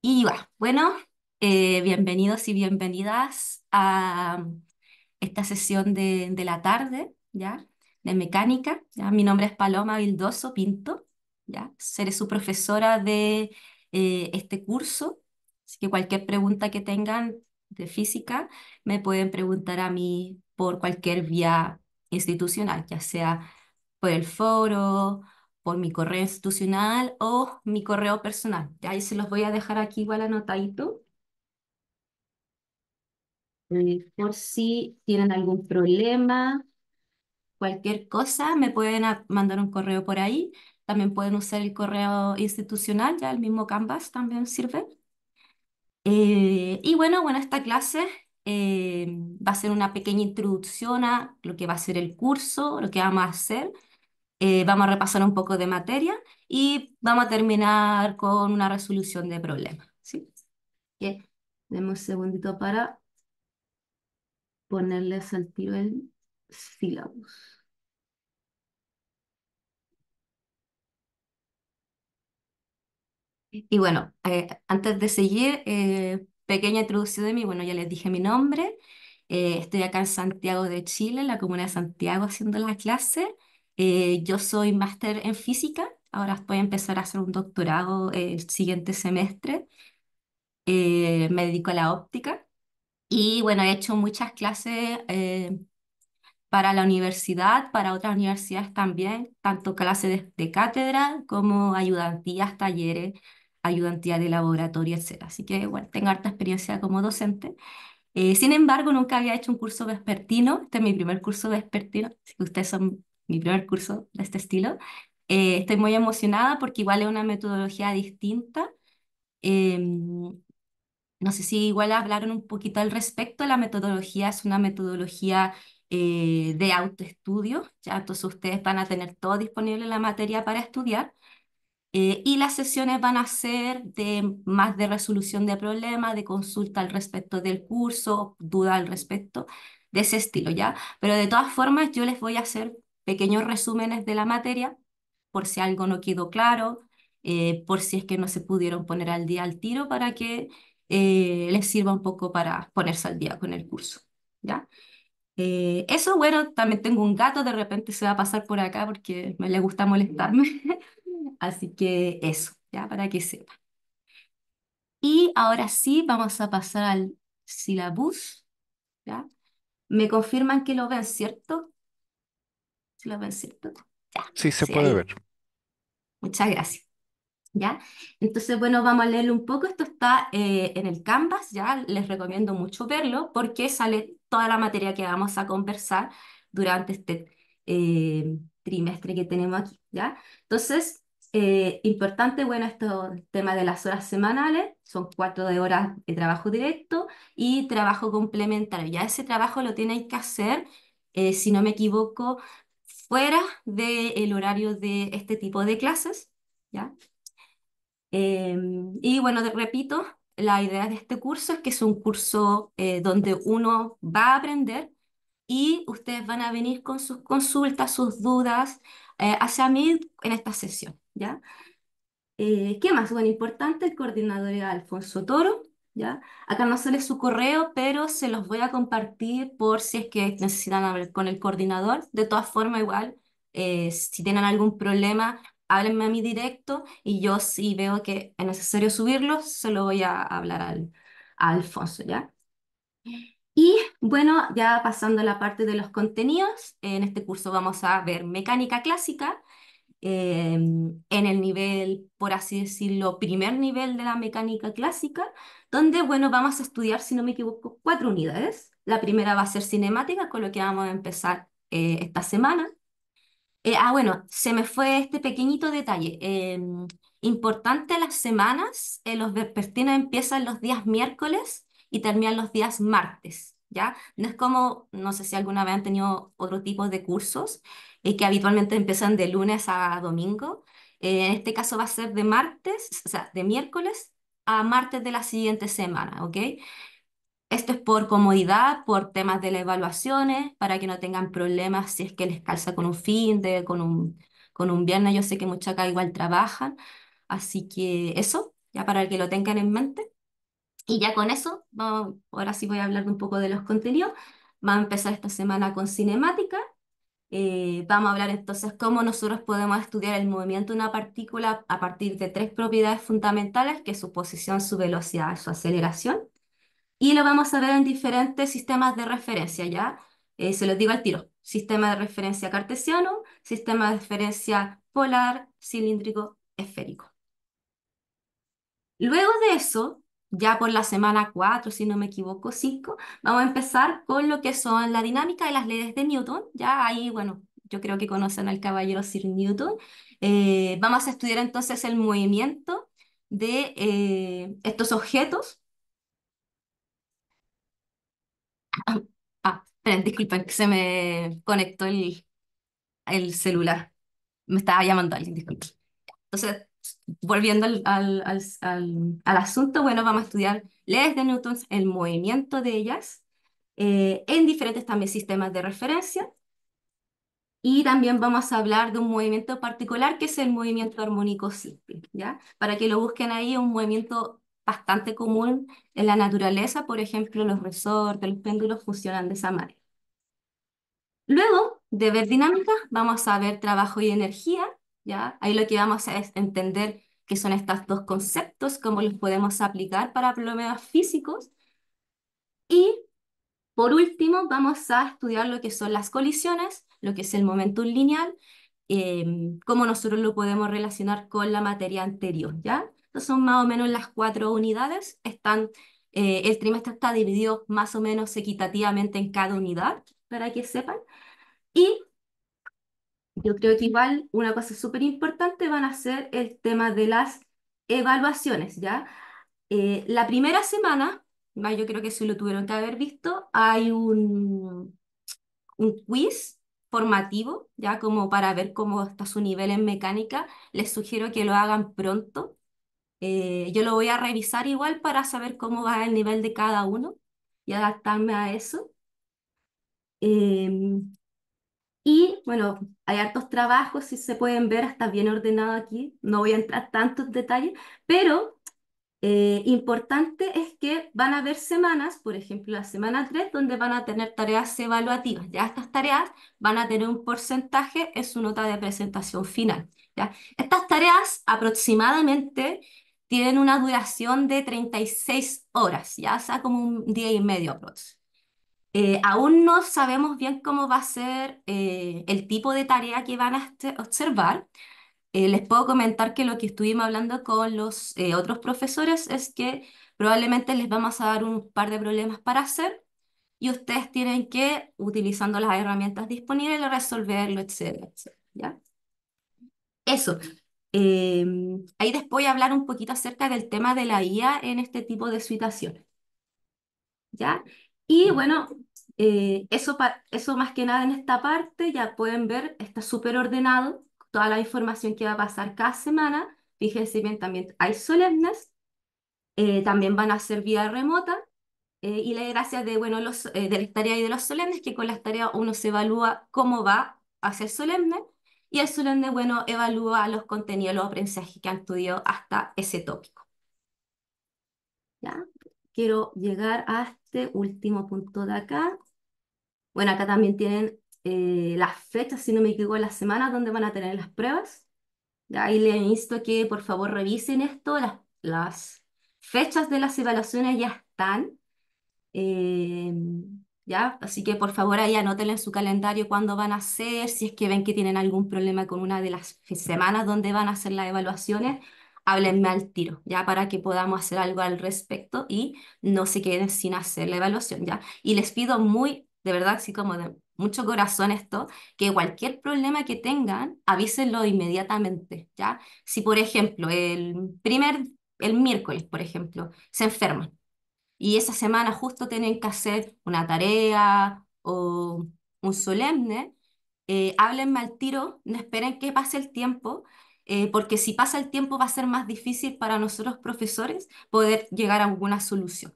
Y va, bueno, bienvenidos y bienvenidas a esta sesión de la tarde, ¿ya? De mecánica, ¿ya? Mi nombre es Paloma Vildoso Pinto, ¿ya? Seré su profesora de este curso, así que cualquier pregunta que tengan de física me pueden preguntar a mí por cualquier vía institucional, ya sea por el foro, por mi correo institucional o mi correo personal. Ya ahí se los voy a dejar aquí igual anotadito, por si tienen algún problema, cualquier cosa, me pueden mandar un correo por ahí. También pueden usar el correo institucional, ya el mismo Canvas también sirve. Y bueno, esta clase va a ser una pequeña introducción a lo que va a ser el curso, lo que vamos a hacer. Vamos a repasar un poco de materia y vamos a terminar con una resolución de problemas, ¿sí? Que demos un segundito para ponerles al tiro el syllabus. Y bueno, antes de seguir, pequeña introducción de mí. Bueno, ya les dije mi nombre. Estoy acá en Santiago de Chile, en la comuna de Santiago, haciendo la clase. Yo soy máster en física. Ahora voy a empezar a hacer un doctorado el siguiente semestre. Me dedico a la óptica. Y bueno, he hecho muchas clases para la universidad, para otras universidades también, tanto clases de cátedra como ayudantías, talleres, ayudantía de laboratorio, etcétera. Así que bueno, tengo harta experiencia como docente. Sin embargo, nunca había hecho un curso vespertino. Este es mi primer curso vespertino, así que ustedes son mi primer curso de este estilo. Estoy muy emocionada porque igual es una metodología distinta. Em, no sé si igual hablaron un poquito al respecto. La metodología es una metodología de autoestudio, ya entonces ustedes van a tener todo disponible en la materia para estudiar. Y las sesiones van a ser de más de resolución de problemas, de consulta al respecto del curso, duda al respecto de ese estilo, ¿ya? Pero de todas formas yo les voy a hacer pequeños resúmenes de la materia por si algo no quedó claro, por si es que no se pudieron poner al día al tiro para que les sirva un poco para ponerse al día con el curso, ¿ya? Eso, bueno, también tengo un gato, de repente se va a pasar por acá porque me le gusta molestarme. Así que eso, ya para que sepa. Y ahora sí, vamos a pasar al syllabus, ¿ya? Me confirman que lo ven, ¿cierto? ¿Sí lo ven, cierto? Ya, Sí, se sí, puede ahí. ver. Muchas gracias. ¿Ya? Entonces, bueno, vamos a leerlo un poco. Esto está en el Canvas, ¿ya? Les recomiendo mucho verlo porque sale toda la materia que vamos a conversar durante este trimestre que tenemos aquí, ¿ya? Entonces, importante, bueno, esto, el tema de las horas semanales, son 4 horas de trabajo directo y trabajo complementario. Ya ese trabajo lo tienen que hacer, si no me equivoco, fuera del horario de este tipo de clases, ¿ya? Y bueno, repito, la idea de este curso es que es un curso donde uno va a aprender y ustedes van a venir con sus consultas, sus dudas hacia mí en esta sesión, ¿ya? ¿Qué más? Bueno, importante, el coordinador era Alfonso Toro, ¿ya? Acá no sale su correo, pero se los voy a compartir por si es que necesitan hablar con el coordinador. De todas formas, igual, si tienen algún problema, háblenme a mí directo y yo si veo que es necesario subirlo, se lo voy a hablar a Alfonso, ¿ya? Y bueno, ya pasando a la parte de los contenidos, en este curso vamos a ver mecánica clásica en el nivel, por así decirlo, primer nivel de la mecánica clásica, donde, bueno, vamos a estudiar, si no me equivoco, 4 unidades. La primera va a ser cinemática, con lo que vamos a empezar esta semana. Bueno, se me fue este pequeñito detalle. Importante las semanas, los vespertinos empiezan los días miércoles y terminan los días martes, ¿ya? No es como, no sé si alguna vez han tenido otro tipo de cursos que habitualmente empiezan de lunes a domingo. En este caso va a ser de martes, o sea, de miércoles a martes de la siguiente semana, ¿ok? Esto es por comodidad, por temas de las evaluaciones, para que no tengan problemas si es que les calza con un con un viernes. Yo sé que muchos acá igual trabajan, así que eso, ya para que lo tengan en mente. Y ya con eso, ahora sí voy a hablar un poco de los contenidos. Vamos a empezar esta semana con cinemática. Vamos a hablar entonces cómo nosotros podemos estudiar el movimiento de una partícula a partir de tres propiedades fundamentales, que es su posición, su velocidad, su aceleración. Y lo vamos a ver en diferentes sistemas de referencia, ¿ya? Se los digo al tiro. Sistema de referencia cartesiano, sistema de referencia polar, cilíndrico, esférico. Luego de eso, ya por la semana 4, si no me equivoco, 5, vamos a empezar con lo que son la dinámica y las leyes de Newton. Ya ahí, bueno, yo creo que conocen al caballero Sir Newton. Vamos a estudiar entonces el movimiento de estos objetos. Esperen, disculpen, que se me conectó el celular. Me estaba llamando alguien, disculpen. Entonces, volviendo al asunto, bueno, vamos a estudiar leyes de Newton, el movimiento de ellas, en diferentes también sistemas de referencia. Y también vamos a hablar de un movimiento particular que es el movimiento armónico simple, ¿ya? Para que lo busquen ahí, un movimiento bastante común en la naturaleza, por ejemplo, los resortes, los péndulos funcionan de esa manera. Luego de ver dinámica, vamos a ver trabajo y energía, ¿ya? Ahí lo que vamos a es entender qué son estos dos conceptos, cómo los podemos aplicar para problemas físicos. Y por último, vamos a estudiar lo que son las colisiones, lo que es el momentum lineal, cómo nosotros lo podemos relacionar con la materia anterior, ¿ya? Entonces son más o menos las 4 unidades. El trimestre está dividido más o menos equitativamente en cada unidad, para que sepan. Y yo creo que igual una cosa súper importante van a ser el tema de las evaluaciones, ¿ya? La primera semana, yo creo que sí lo tuvieron que haber visto, hay un quiz formativo, ya como para ver cómo está su nivel en mecánica. Les sugiero que lo hagan pronto. Yo lo voy a revisar igual para saber cómo va el nivel de cada uno y adaptarme a eso. Em, Y bueno, hay hartos trabajos, si se pueden ver, está bien ordenado aquí. No voy a entrar tanto en detalles, pero importante es que van a haber semanas, por ejemplo, la semana 3 donde van a tener tareas evaluativas. Ya estas tareas van a tener un porcentaje en su nota de presentación final. ¿Ya? Estas tareas aproximadamente tienen una duración de 36 horas, ya o sea, como un día y medio aproximadamente. Aún no sabemos bien cómo va a ser el tipo de tarea que van a observar. Les puedo comentar que lo que estuvimos hablando con los otros profesores es que probablemente les vamos a dar un par de problemas para hacer y ustedes tienen que, utilizando las herramientas disponibles, resolverlo, etcétera, etcétera, ¿ya? Eso. Ahí después voy a hablar un poquito acerca del tema de la IA en este tipo de situaciones. ¿Ya? Y bueno, eso más que nada en esta parte, ya pueden ver, está súper ordenado, toda la información que va a pasar cada semana. Fíjense bien, también hay solemnes, también van a ser vía remota, y la gracia de, bueno, de las tareas y de los solemnes, que con las tareas uno se evalúa cómo va a ser solemne, y el solemne, bueno, evalúa los contenidos, los aprendizajes que han estudiado hasta ese tópico. ¿Ya? Quiero llegar a este último punto de acá. Bueno, acá también tienen las fechas, si no me equivoco, las semanas donde van a tener las pruebas. Ya, ahí les insto que por favor revisen esto. Las fechas de las evaluaciones ya están. Eh, ¿Ya? Así que por favor ahí anótenlo en su calendario cuándo van a hacer, si es que ven que tienen algún problema con una de las semanas donde van a hacer las evaluaciones, háblenme al tiro, ¿ya? Para que podamos hacer algo al respecto y no se queden sin hacer la evaluación, ¿ya? Y les pido muy, de verdad, así como de mucho corazón esto, que cualquier problema que tengan, avísenlo inmediatamente, ¿ya? Si por ejemplo el miércoles, por ejemplo, se enferman y esa semana justo tienen que hacer una tarea o un solemne, háblenme al tiro, no esperen que pase el tiempo, porque si pasa el tiempo va a ser más difícil para nosotros profesores poder llegar a alguna solución.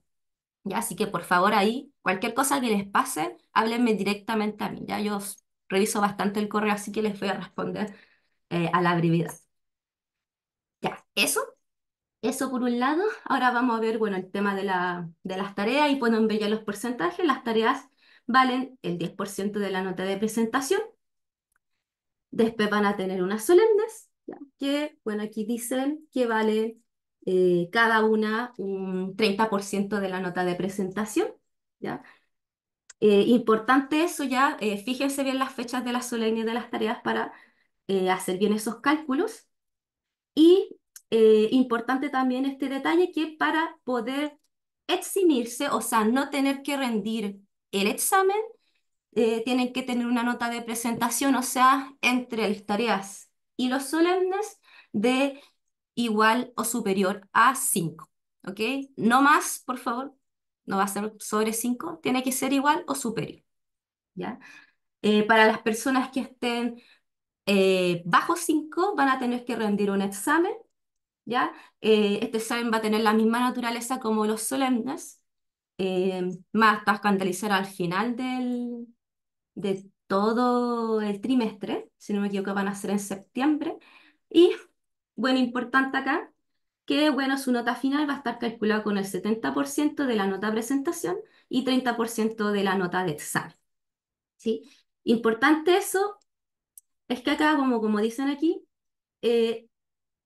¿Ya? Así que por favor ahí, cualquier cosa que les pase, háblenme directamente a mí. Ya yo reviso bastante el correo, así que les voy a responder a la brevedad. Ya, eso. Eso por un lado. Ahora vamos a ver, bueno, el tema de las tareas y pueden ver ya los porcentajes. Las tareas valen el 10% de la nota de presentación. Después van a tener unas solemnes, ¿ya? Que, bueno, aquí dicen que vale cada una un 30% de la nota de presentación, ¿ya? Importante eso ya, fíjense bien las fechas de las solemnes y de las tareas para hacer bien esos cálculos. Y importante también este detalle que para poder eximirse, o sea, no tener que rendir el examen, tienen que tener una nota de presentación, o sea, entre las tareas y los solemnes de igual o superior a 5, ¿ok? No más, por favor, no va a ser sobre 5, tiene que ser igual o superior, ¿ya? Para las personas que estén bajo 5 van a tener que rendir un examen, ¿ya? Este examen va a tener la misma naturaleza como los solemnes, más hasta escandalizar al final de todo el trimestre, si no me equivoco, van a ser en septiembre. Y, bueno, importante acá, que, bueno, su nota final va a estar calculada con el 70% de la nota presentación y 30% de la nota de examen, ¿sí? Importante eso es que acá, como dicen aquí, eh,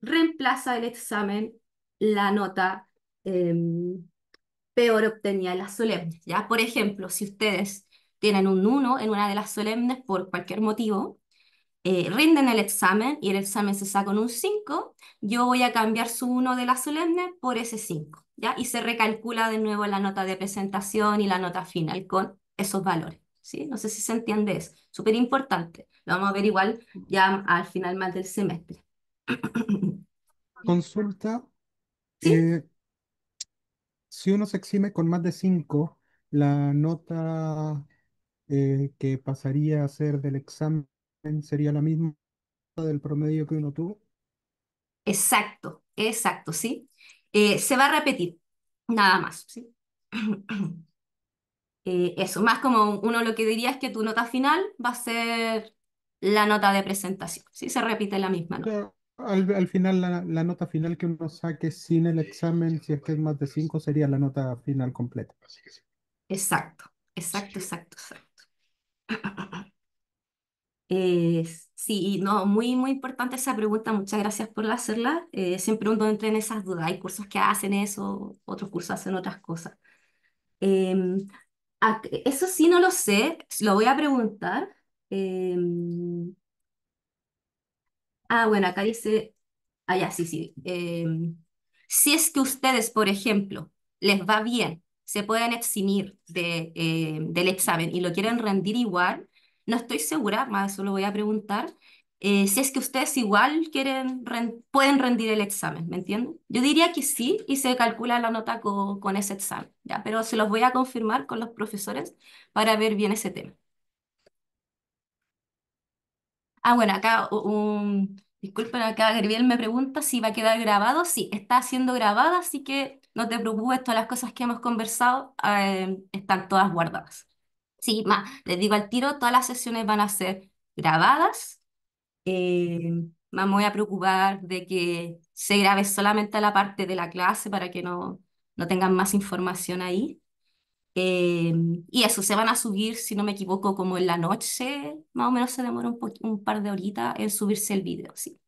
reemplaza el examen la nota peor obtenida en las solemnes, ¿ya? Por ejemplo, si ustedes tienen un 1 en una de las solemnes por cualquier motivo, rinden el examen y el examen se saca con un 5, yo voy a cambiar su 1 de la solemne por ese 5, ¿ya? Y se recalcula de nuevo la nota de presentación y la nota final con esos valores, ¿sí? No sé si se entiende eso. Súper importante. Lo vamos a ver igual ya al final más del semestre. Consulta, ¿Sí? eh, si uno se exime con más de 5, la nota que pasaría a ser del examen sería la misma del promedio que uno tuvo. Exacto, exacto, ¿sí? Se va a repetir, nada más, ¿sí? Eso, más como uno lo que diría es que tu nota final va a ser la nota de presentación, ¿sí? Se repite la misma O nota. sea, al final la nota final que uno saque sin el examen, si es que es más de 5, sería la nota final completa. Exacto, exacto, exacto, exacto. Sí, no, muy, muy importante esa pregunta, muchas gracias por hacerla. Siempre uno entra en esas dudas, hay cursos que hacen eso, otros cursos hacen otras cosas. Em, Eso sí no lo sé, lo voy a preguntar. Em, bueno, acá dice, ya, sí, sí. Si es que ustedes, por ejemplo, les va bien, se pueden eximir del examen y lo quieren rendir igual, no estoy segura, más eso lo voy a preguntar. Si es que ustedes igual pueden rendir el examen, ¿me entienden? Yo diría que sí y se calcula la nota con ese examen, ¿ya? Pero se los voy a confirmar con los profesores para ver bien ese tema. Bueno, acá disculpen, acá Gabriel me pregunta si va a quedar grabado. Sí, está siendo grabada, así que no te preocupes, todas las cosas que hemos conversado están todas guardadas. Sí, más, les digo al tiro, todas las sesiones van a ser grabadas. Más me voy a preocupar de que se grabe solamente la parte de la clase para que no tengan más información ahí. Eh, y eso, se van a subir, si no me equivoco, como en la noche, más o menos se demora un par de horitas en subirse el video, sí.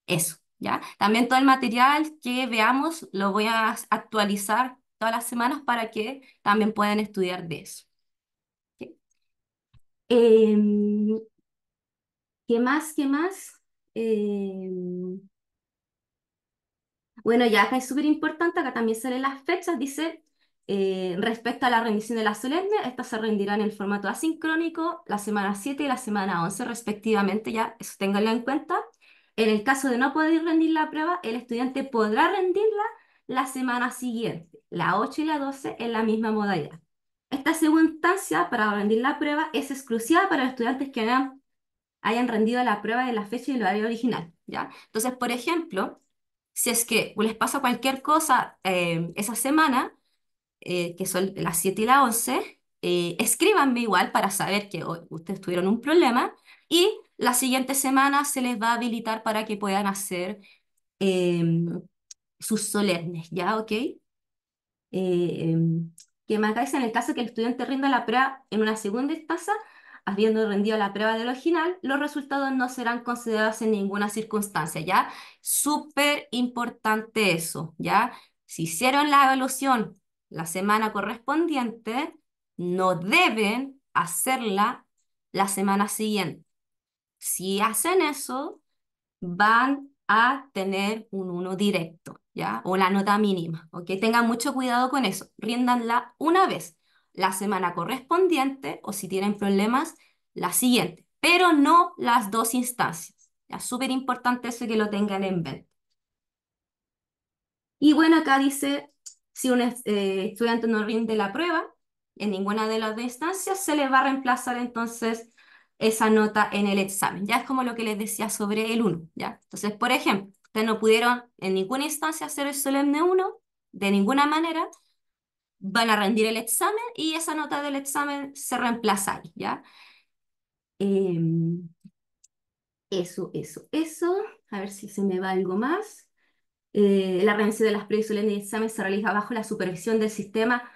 Eso, ¿ya? También todo el material que veamos lo voy a actualizar todas las semanas para que también puedan estudiar de eso. ¿Ok? Em, ¿Qué más? ¿Qué más? Em, Bueno, ya acá es súper importante, acá también salen las fechas, dice, respecto a la rendición de la solemne, estas se rendirán en formato asincrónico la semana 7 y la semana 11 respectivamente, ya, eso ténganlo en cuenta. En el caso de no poder rendir la prueba, el estudiante podrá rendirla la semana siguiente, la 8 y la 12 en la misma modalidad. Esta segunda instancia para rendir la prueba es exclusiva para los estudiantes que hayan rendido la prueba en la fecha y el horario original, ¿ya? Entonces, por ejemplo, si es que les pasa cualquier cosa esa semana, que son las 7 y la 11, escríbanme igual para saber que hoy ustedes tuvieron un problema y la siguiente semana se les va a habilitar para que puedan hacer eh, sus solemnes, ¿ya? ¿Ok? Que me acá dice en el caso que el estudiante rinda la prueba en una segunda instancia, habiendo rendido la prueba del original, los resultados no serán considerados en ninguna circunstancia, ¿ya? Súper importante eso, ¿ya? Si hicieron la evaluación la semana correspondiente, no deben hacerla la semana siguiente. Si hacen eso, van a tener un uno directo, ¿ya? O la nota mínima, ¿ok? Tengan mucho cuidado con eso. Ríndanla una vez, la semana correspondiente, o si tienen problemas, la siguiente, pero no las dos instancias. Es súper importante eso que lo tengan en mente. Y bueno, acá dice, si un estudiante no rinde la prueba en ninguna de las dos instancias, se le va a reemplazar entonces esa nota en el examen. Ya es como lo que les decía sobre el uno, ¿ya? Entonces, por ejemplo, ustedes no pudieron en ninguna instancia hacer el solemne uno de ninguna manera, van a rendir el examen y esa nota del examen se reemplaza ahí, ¿ya? Em, eso. A ver si se me va algo más. La rendición de las pruebas y solemnes de examen se realiza bajo la supervisión del sistema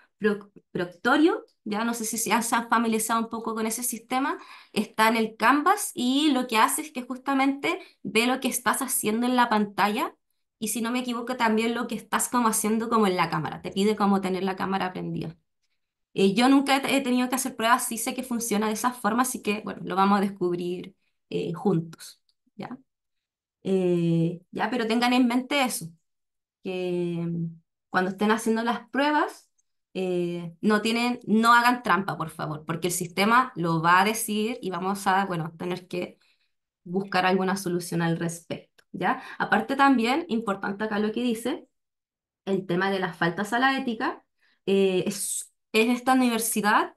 proctorio. Ya no sé si se han familiarizado un poco con ese sistema. Está en el Canvas y lo que hace es que justamente ve lo que estás haciendo en la pantalla y si no me equivoco también lo que estás como haciendo como en la cámara. Te pide como tener la cámara prendida. Yo nunca he tenido que hacer pruebas, sí sé que funciona de esa forma, así que bueno, lo vamos a descubrir juntos. ¿Ya? Ya, pero tengan en mente eso que cuando estén haciendo las pruebas, no hagan trampa, por favor, porque el sistema lo va a decir y vamos a, bueno, tener que buscar alguna solución al respecto, ¿ya? Aparte también, importante acá lo que dice, el tema de las faltas a la ética, en esta universidad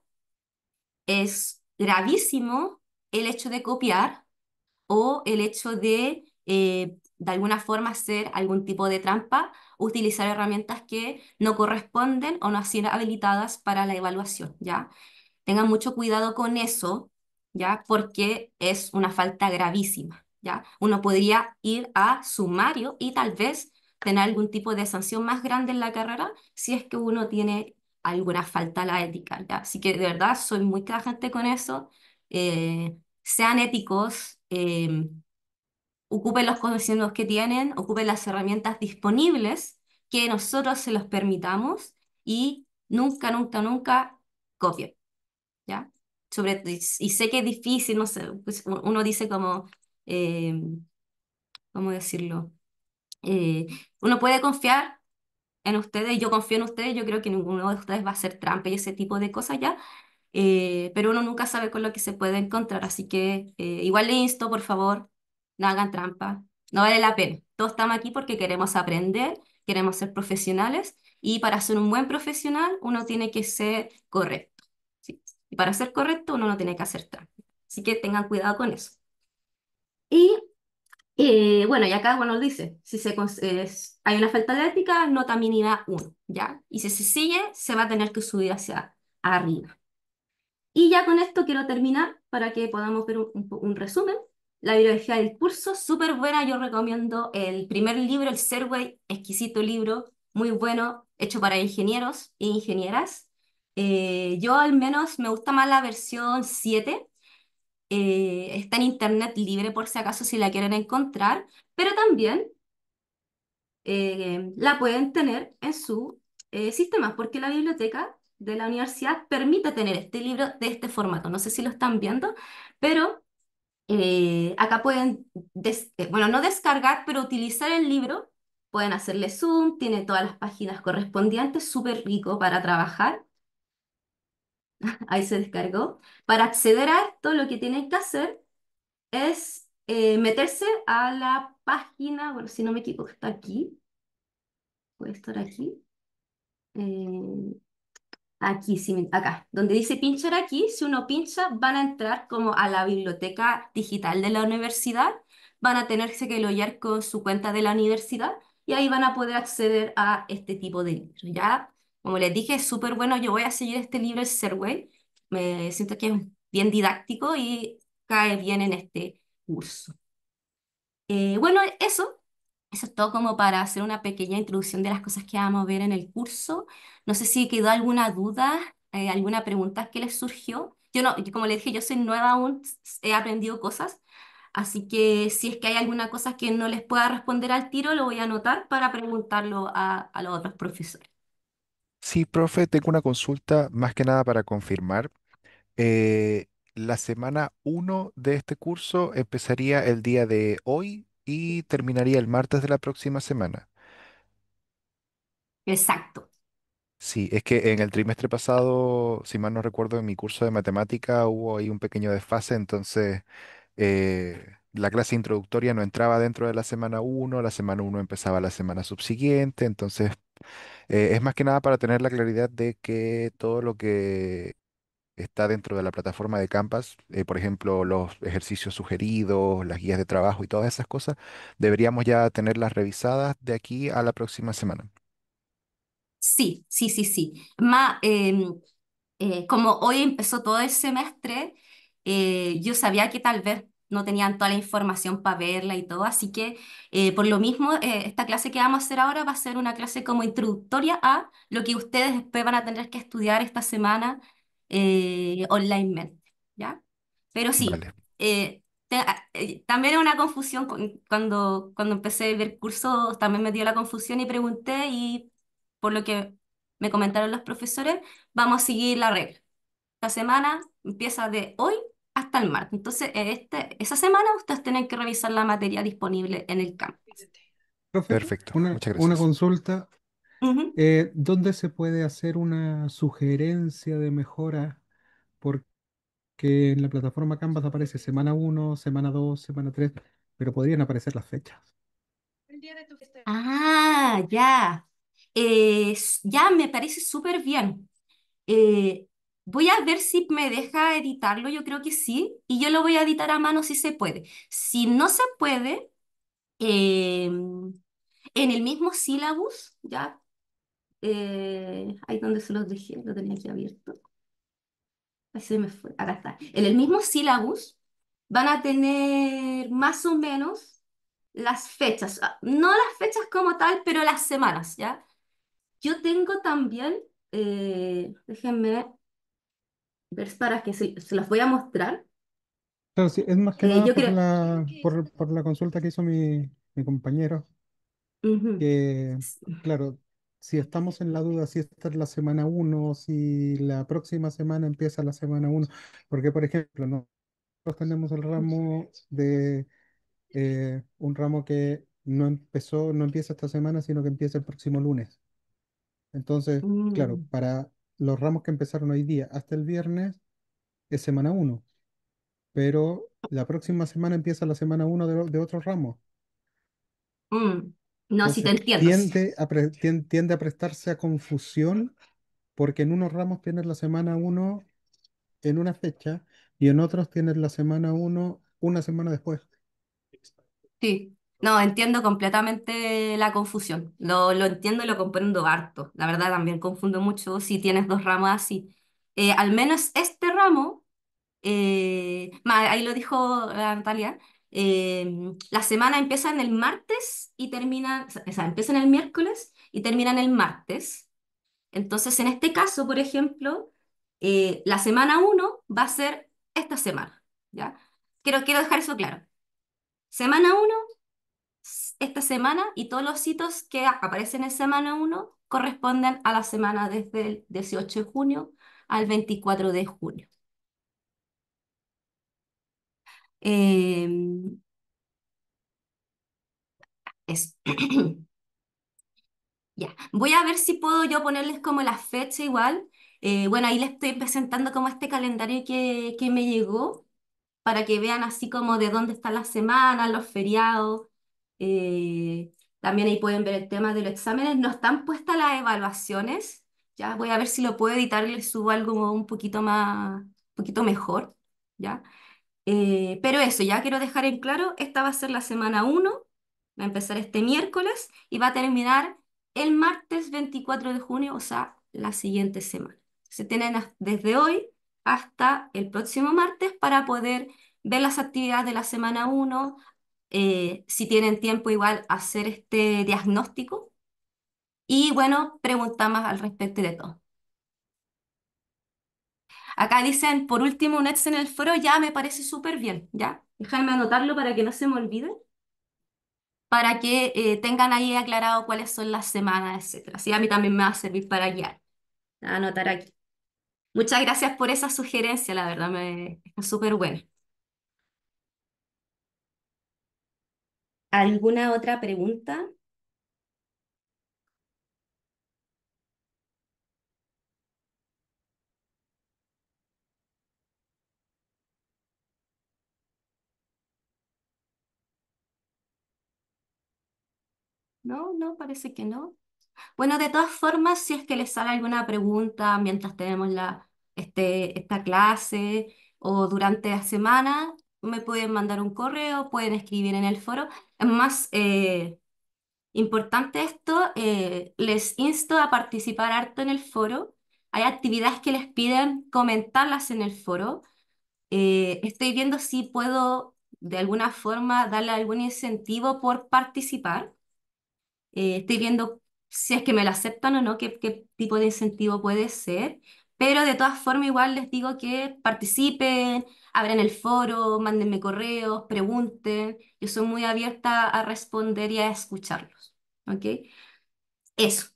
es gravísimo el hecho de copiar o el hecho de alguna forma hacer algún tipo de trampa, utilizar herramientas que no corresponden o no han sido habilitadas para la evaluación, ¿ya? Tengan mucho cuidado con eso, ¿ya? Porque es una falta gravísima, ¿ya? Uno podría ir a sumario y tal vez tener algún tipo de sanción más grande en la carrera si es que uno tiene alguna falta a la ética, ¿ya? Así que de verdad soy muy tajante con eso. Sean éticos, ocupen los conocimientos que tienen, ocupen las herramientas disponibles que nosotros se los permitamos y nunca, nunca, nunca copien. ¿Ya? Y sé que es difícil, no sé, pues uno dice como, eh, ¿cómo decirlo? Eh, Uno puede confiar en ustedes, yo confío en ustedes, yo creo que ninguno de ustedes va a hacer trampa y ese tipo de cosas ya, pero uno nunca sabe con lo que se puede encontrar, así que igual le insto, por favor, no hagan trampa, no vale la pena. Todos estamos aquí porque queremos aprender, queremos ser profesionales y para ser un buen profesional uno tiene que ser correcto, ¿sí? Y para ser correcto uno no tiene que hacer trampa. Así que tengan cuidado con eso. Y bueno, y acá bueno dice, si hay una falta de ética, nota mínima uno, ¿ya? Y si se sigue, se va a tener que subir hacia arriba. Y ya con esto quiero terminar para que podamos ver un resumen. La bibliografía del curso, súper buena, yo recomiendo el primer libro, el Serway, exquisito libro, muy bueno, hecho para ingenieros e ingenieras. Yo al menos me gusta más la versión 7. Está en internet libre por si acaso si la quieren encontrar, pero también la pueden tener en su sistema, porque la biblioteca de la universidad permite tener este libro de este formato. No sé si lo están viendo, pero acá pueden, bueno, no descargar, pero utilizar el libro. Pueden hacerle zoom, tiene todas las páginas correspondientes, súper rico para trabajar. Ahí se descargó. Para acceder a esto, lo que tienen que hacer es meterse a la página, bueno, si no me equivoco, está aquí, puede estar aquí. Eh, Aquí, sí, acá, donde dice pinchar aquí, si uno pincha, van a entrar como a la biblioteca digital de la universidad, van a tenerse que loguear con su cuenta de la universidad y ahí van a poder acceder a este tipo de libros. Ya, como les dije, es súper bueno, yo voy a seguir este libro, el Serway, me siento que es bien didáctico y cae bien en este curso. Bueno, eso. Eso es todo como para hacer una pequeña introducción de las cosas que vamos a ver en el curso. No sé si quedó alguna duda, alguna pregunta que les surgió. Yo no, como les dije, yo soy nueva aún, he aprendido cosas, así que si es que hay alguna cosa que no les pueda responder al tiro, lo voy a anotar para preguntarlo a los otros profesores. Sí, profe, tengo una consulta más que nada para confirmar. La semana uno de este curso empezaría el día de hoy y terminaría el martes de la próxima semana. Exacto. Sí, es que en el trimestre pasado, si mal no recuerdo, en mi curso de matemática hubo ahí un pequeño desfase, entonces la clase introductoria no entraba dentro de la semana uno empezaba la semana subsiguiente, entonces es más que nada para tener la claridad de que todo lo que está dentro de la plataforma de Canvas, por ejemplo, los ejercicios sugeridos, las guías de trabajo y todas esas cosas, deberíamos ya tenerlas revisadas de aquí a la próxima semana. Sí, sí, sí, sí. Como hoy empezó todo el semestre, yo sabía que tal vez no tenían toda la información para verla y todo, así que por lo mismo, esta clase que vamos a hacer ahora va a ser una clase como introductoria a lo que ustedes después van a tener que estudiar esta semana onlinemente, ¿ya? Pero sí, Vale, también era una confusión cuando empecé a ver cursos, también me dio la confusión y pregunté y por lo que me comentaron los profesores, vamos a seguir la regla. La semana empieza de hoy hasta el martes. Entonces, esa semana ustedes tienen que revisar la materia disponible en el campus. Profe, perfecto. una, Muchas una gracias. consulta. Ujú. ¿Dónde se puede hacer una sugerencia de mejora? Porque en la plataforma Canvas aparece semana uno, semana 2, semana 3, pero podrían aparecer las fechas. Ah, ya. Ya me parece súper bien. Voy a ver si me deja editarlo, yo creo que sí, y yo lo voy a editar a mano si se puede. Si no se puede, en el mismo sílabus, ya, ahí donde se los dejé, lo tenía aquí abierto. Ahí se me fue, acá está. En el mismo sílabus van a tener más o menos las fechas, no las fechas como tal, pero las semanas, ¿ya? Yo tengo también, déjenme ver para que se las voy a mostrar. Claro, sí, es más que nada Yo creo, por la consulta que hizo mi compañero, ujú, que, claro, si estamos en la duda si esta es la semana uno, si la próxima semana empieza la semana uno, porque, por ejemplo, nosotros tenemos el ramo de un ramo que no empieza esta semana, sino que empieza el próximo lunes. Entonces, claro, mm, para los ramos que empezaron hoy día hasta el viernes es semana uno, pero la próxima semana empieza la semana uno de otro ramo. mm. No, sí te Entonces, entiendo. tiende a prestarse a confusión porque en unos ramos tienes la semana uno en una fecha y en otros tienes la semana uno una semana después. Sí, no, entiendo completamente la confusión. Lo entiendo y lo comprendo harto. La verdad también confundo mucho si tienes dos ramos así. Al menos este ramo, ahí lo dijo la Natalia, la semana empieza en el martes y termina, o sea, empieza en el miércoles y termina en el martes. Entonces, en este caso, por ejemplo, la semana uno va a ser esta semana, ¿ya? Quiero dejar eso claro. Semana uno esta semana y todos los hitos que aparecen en semana uno corresponden a la semana desde el 18 de junio al 24 de junio. Eh, es, ya. Voy a ver si puedo yo ponerles como la fecha igual. Bueno, ahí les estoy presentando como este calendario que me llegó para que vean así como de dónde están las semanas, los feriados. Eh, También ahí pueden ver el tema de los exámenes. No están puestas las evaluaciones. Ya voy a ver si lo puedo editar y les subo algo un poquito más, un poquito mejor. ¿Ya? Pero eso, ya quiero dejar en claro, esta va a ser la semana uno, va a empezar este miércoles y va a terminar el martes 24 de junio, o sea, la siguiente semana. Se tienen desde hoy hasta el próximo martes para poder ver las actividades de la semana uno, Si tienen tiempo, igual hacer este diagnóstico y bueno, preguntar más al respecto de todo. Acá dicen, por último, un ex en el foro, ya me parece súper bien, ¿ya? Déjame anotarlo para que no se me olvide, para que tengan ahí aclarado cuáles son las semanas, etcétera. Así a mí también me va a servir para guiar. Voy a anotar aquí. Muchas gracias por esa sugerencia, la verdad, está súper buena. ¿Alguna otra pregunta? No, no, parece que no. Bueno, de todas formas, si es que les sale alguna pregunta mientras tenemos esta clase o durante la semana, me pueden mandar un correo, pueden escribir en el foro. Es más importante esto, les insto a participar harto en el foro. Hay actividades que les piden comentarlas en el foro. Estoy viendo si puedo de alguna forma darle algún incentivo por participar. Estoy viendo si es que me lo aceptan o no, qué tipo de incentivo puede ser, pero de todas formas igual les digo que participen, abran el foro, mándenme correos, pregunten, yo soy muy abierta a responder y a escucharlos, ¿ok? Eso,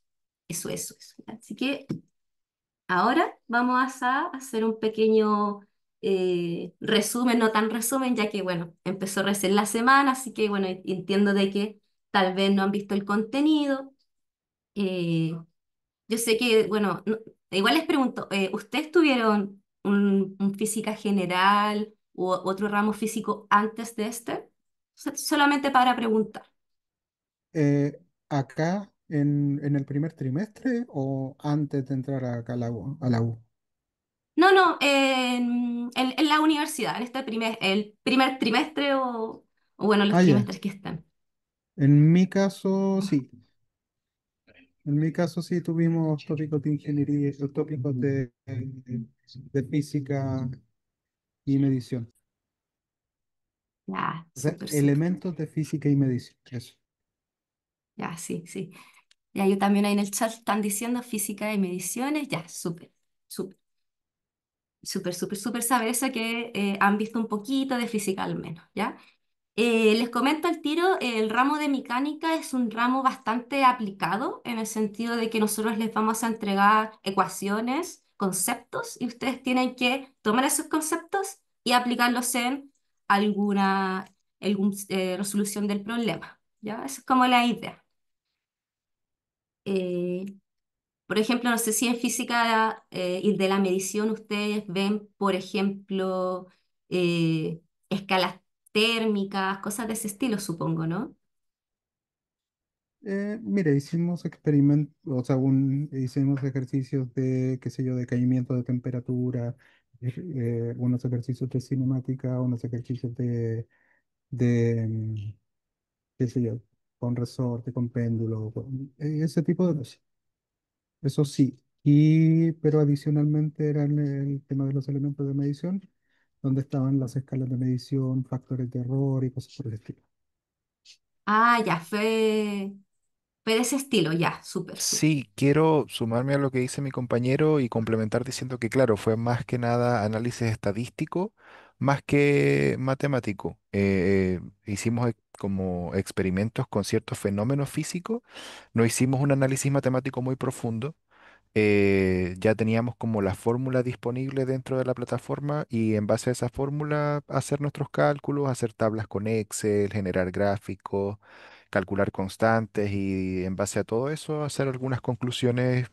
eso. Así que ahora vamos a hacer un pequeño resumen, no tan resumen, ya que bueno, empezó recién la semana, así que bueno, entiendo de que tal vez no han visto el contenido. Eh, yo sé que, bueno, igual les pregunto, ¿ustedes tuvieron un física general u otro ramo físico antes de este? Solamente para preguntar. Acá en el primer trimestre o antes de entrar acá a la U. No, no, en la universidad, en el primer trimestre o bueno, los Ah, ya. trimestres que están. En mi caso, sí. En mi caso, sí tuvimos tópicos de ingeniería, tópicos de física y medición. Ya, O sea, súper, súper. elementos de física y medición. Eso. Ya, sí, sí. Ya, yo también ahí en el chat están diciendo física y mediciones. Ya, súper, súper. Súper saber eso que han visto un poquito de física al menos, ¿ya? Les comento al tiro, el ramo de mecánica es un ramo bastante aplicado en el sentido de que nosotros les vamos a entregar ecuaciones, conceptos, y ustedes tienen que tomar esos conceptos y aplicarlos en alguna resolución del problema, ¿ya? Esa es como la idea. Eh, por ejemplo, no sé si en física y de la medición ustedes ven, por ejemplo, escalas térmicas, cosas de ese estilo, supongo, ¿no? Mire, hicimos experimentos, o sea, hicimos ejercicios de, qué sé yo, de caimiento de temperatura, unos ejercicios de cinemática, unos ejercicios de qué sé yo, con resorte, con péndulo, ese tipo de cosas. Eso sí. Pero adicionalmente era el tema de los elementos de medición, donde estaban las escalas de medición, factores de error y cosas por el estilo. Ah, ya, fue de ese estilo, ya, súper, súper. Sí, quiero sumarme a lo que dice mi compañero y complementar diciendo que, claro, fue más que nada análisis estadístico, más que matemático. Hicimos como experimentos con ciertos fenómenos físicos, no hicimos un análisis matemático muy profundo. Ya teníamos como la fórmula disponible dentro de la plataforma y en base a esa fórmula hacer nuestros cálculos, hacer tablas con Excel, generar gráficos, calcular constantes y en base a todo eso hacer algunas conclusiones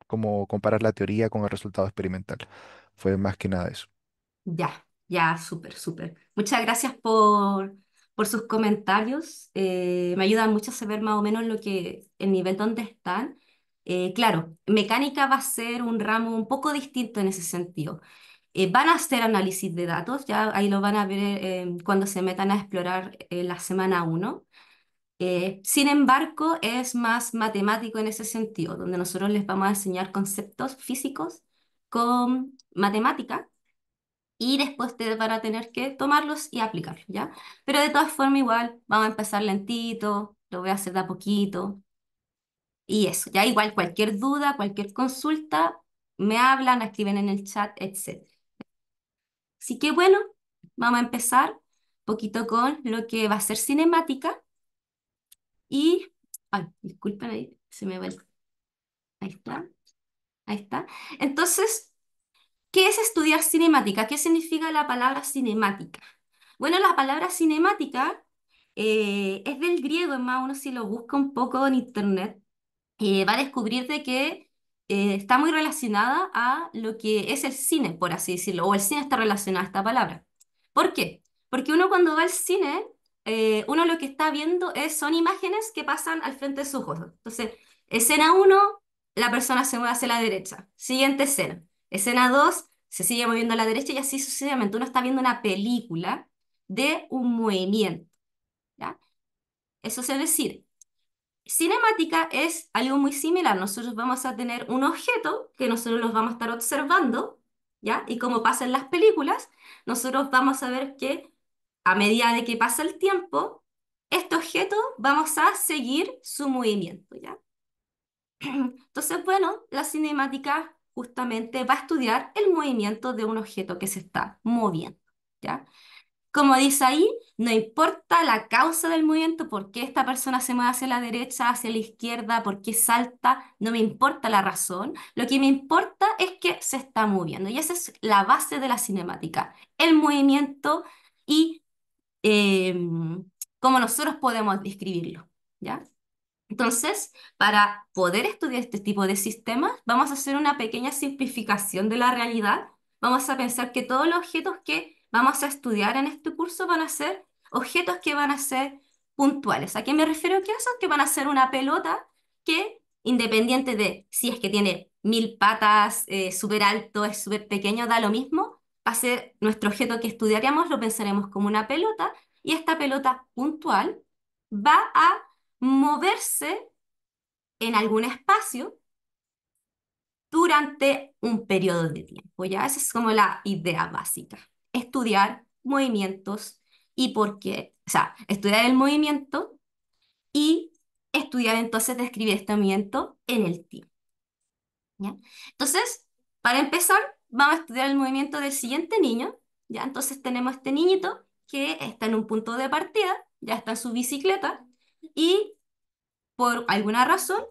como comparar la teoría con el resultado experimental. Fue más que nada eso. Ya, ya, súper, súper. Muchas gracias por sus comentarios. Me ayudan mucho a saber más o menos el nivel donde están. Claro, mecánica va a ser un ramo un poco distinto en ese sentido. Van a hacer análisis de datos, ya ahí lo van a ver cuando se metan a explorar la semana uno. Sin embargo, es más matemático en ese sentido, donde nosotros les vamos a enseñar conceptos físicos con matemática y después te van a tener que tomarlos y aplicarlos, ¿ya? Pero de todas formas igual vamos a empezar lentito, lo voy a hacer de a poquito y eso, ya igual cualquier duda, cualquier consulta, me hablan, escriben en el chat, etc. Así que bueno, vamos a empezar un poquito con lo que va a ser cinemática y, ay, disculpen ahí, se me va ahí está, ahí está. Entonces, ¿qué es estudiar cinemática? ¿Qué significa la palabra cinemática? Bueno, la palabra cinemática es del griego, es más, uno si lo busca un poco en internet, va a descubrir de que está muy relacionada a lo que es el cine, por así decirlo, o el cine está relacionado a esta palabra. ¿Por qué? Porque uno cuando va al cine, uno lo que está viendo son imágenes que pasan al frente de sus ojos. Entonces, escena uno, la persona se mueve hacia la derecha. Siguiente escena. Escena 2, se sigue moviendo a la derecha y así sucesivamente. Uno está viendo una película de un movimiento, ¿ya? Eso es decir, cinemática es algo muy similar. Nosotros vamos a tener un objeto que nosotros los vamos a estar observando, ¿ya? Y como pasa en las películas, nosotros vamos a ver que a medida de que pasa el tiempo, este objeto vamos a seguir su movimiento, ¿ya? Entonces, bueno, la cinemática justamente va a estudiar el movimiento de un objeto que se está moviendo, ¿ya? Como dice ahí, no importa la causa del movimiento, por qué esta persona se mueve hacia la derecha, hacia la izquierda, por qué salta, no me importa la razón. Lo que me importa es que se está moviendo. Y esa es la base de la cinemática, el movimiento y eh, cómo nosotros podemos describirlo, ¿ya? Entonces, para poder estudiar este tipo de sistemas, vamos a hacer una pequeña simplificación de la realidad. Vamos a pensar que todos los objetos que vamos a estudiar en este curso van a ser objetos que van a ser puntuales. ¿A qué me refiero que eso? Que van a ser una pelota que, independiente de si es que tiene 1000 patas, súper alto, es súper pequeño, da lo mismo, va a ser nuestro objeto que estudiaremos, lo pensaremos como una pelota, y esta pelota puntual va a moverse en algún espacio durante un periodo de tiempo, ¿ya? Esa es como la idea básica. Estudiar movimientos y por qué, o sea, estudiar el movimiento y estudiar entonces describir este movimiento en el tiempo, ¿ya? Entonces, para empezar, vamos a estudiar el movimiento del siguiente niño, ¿ya? Entonces tenemos este niñito que está en un punto de partida, ya está en su bicicleta y por alguna razón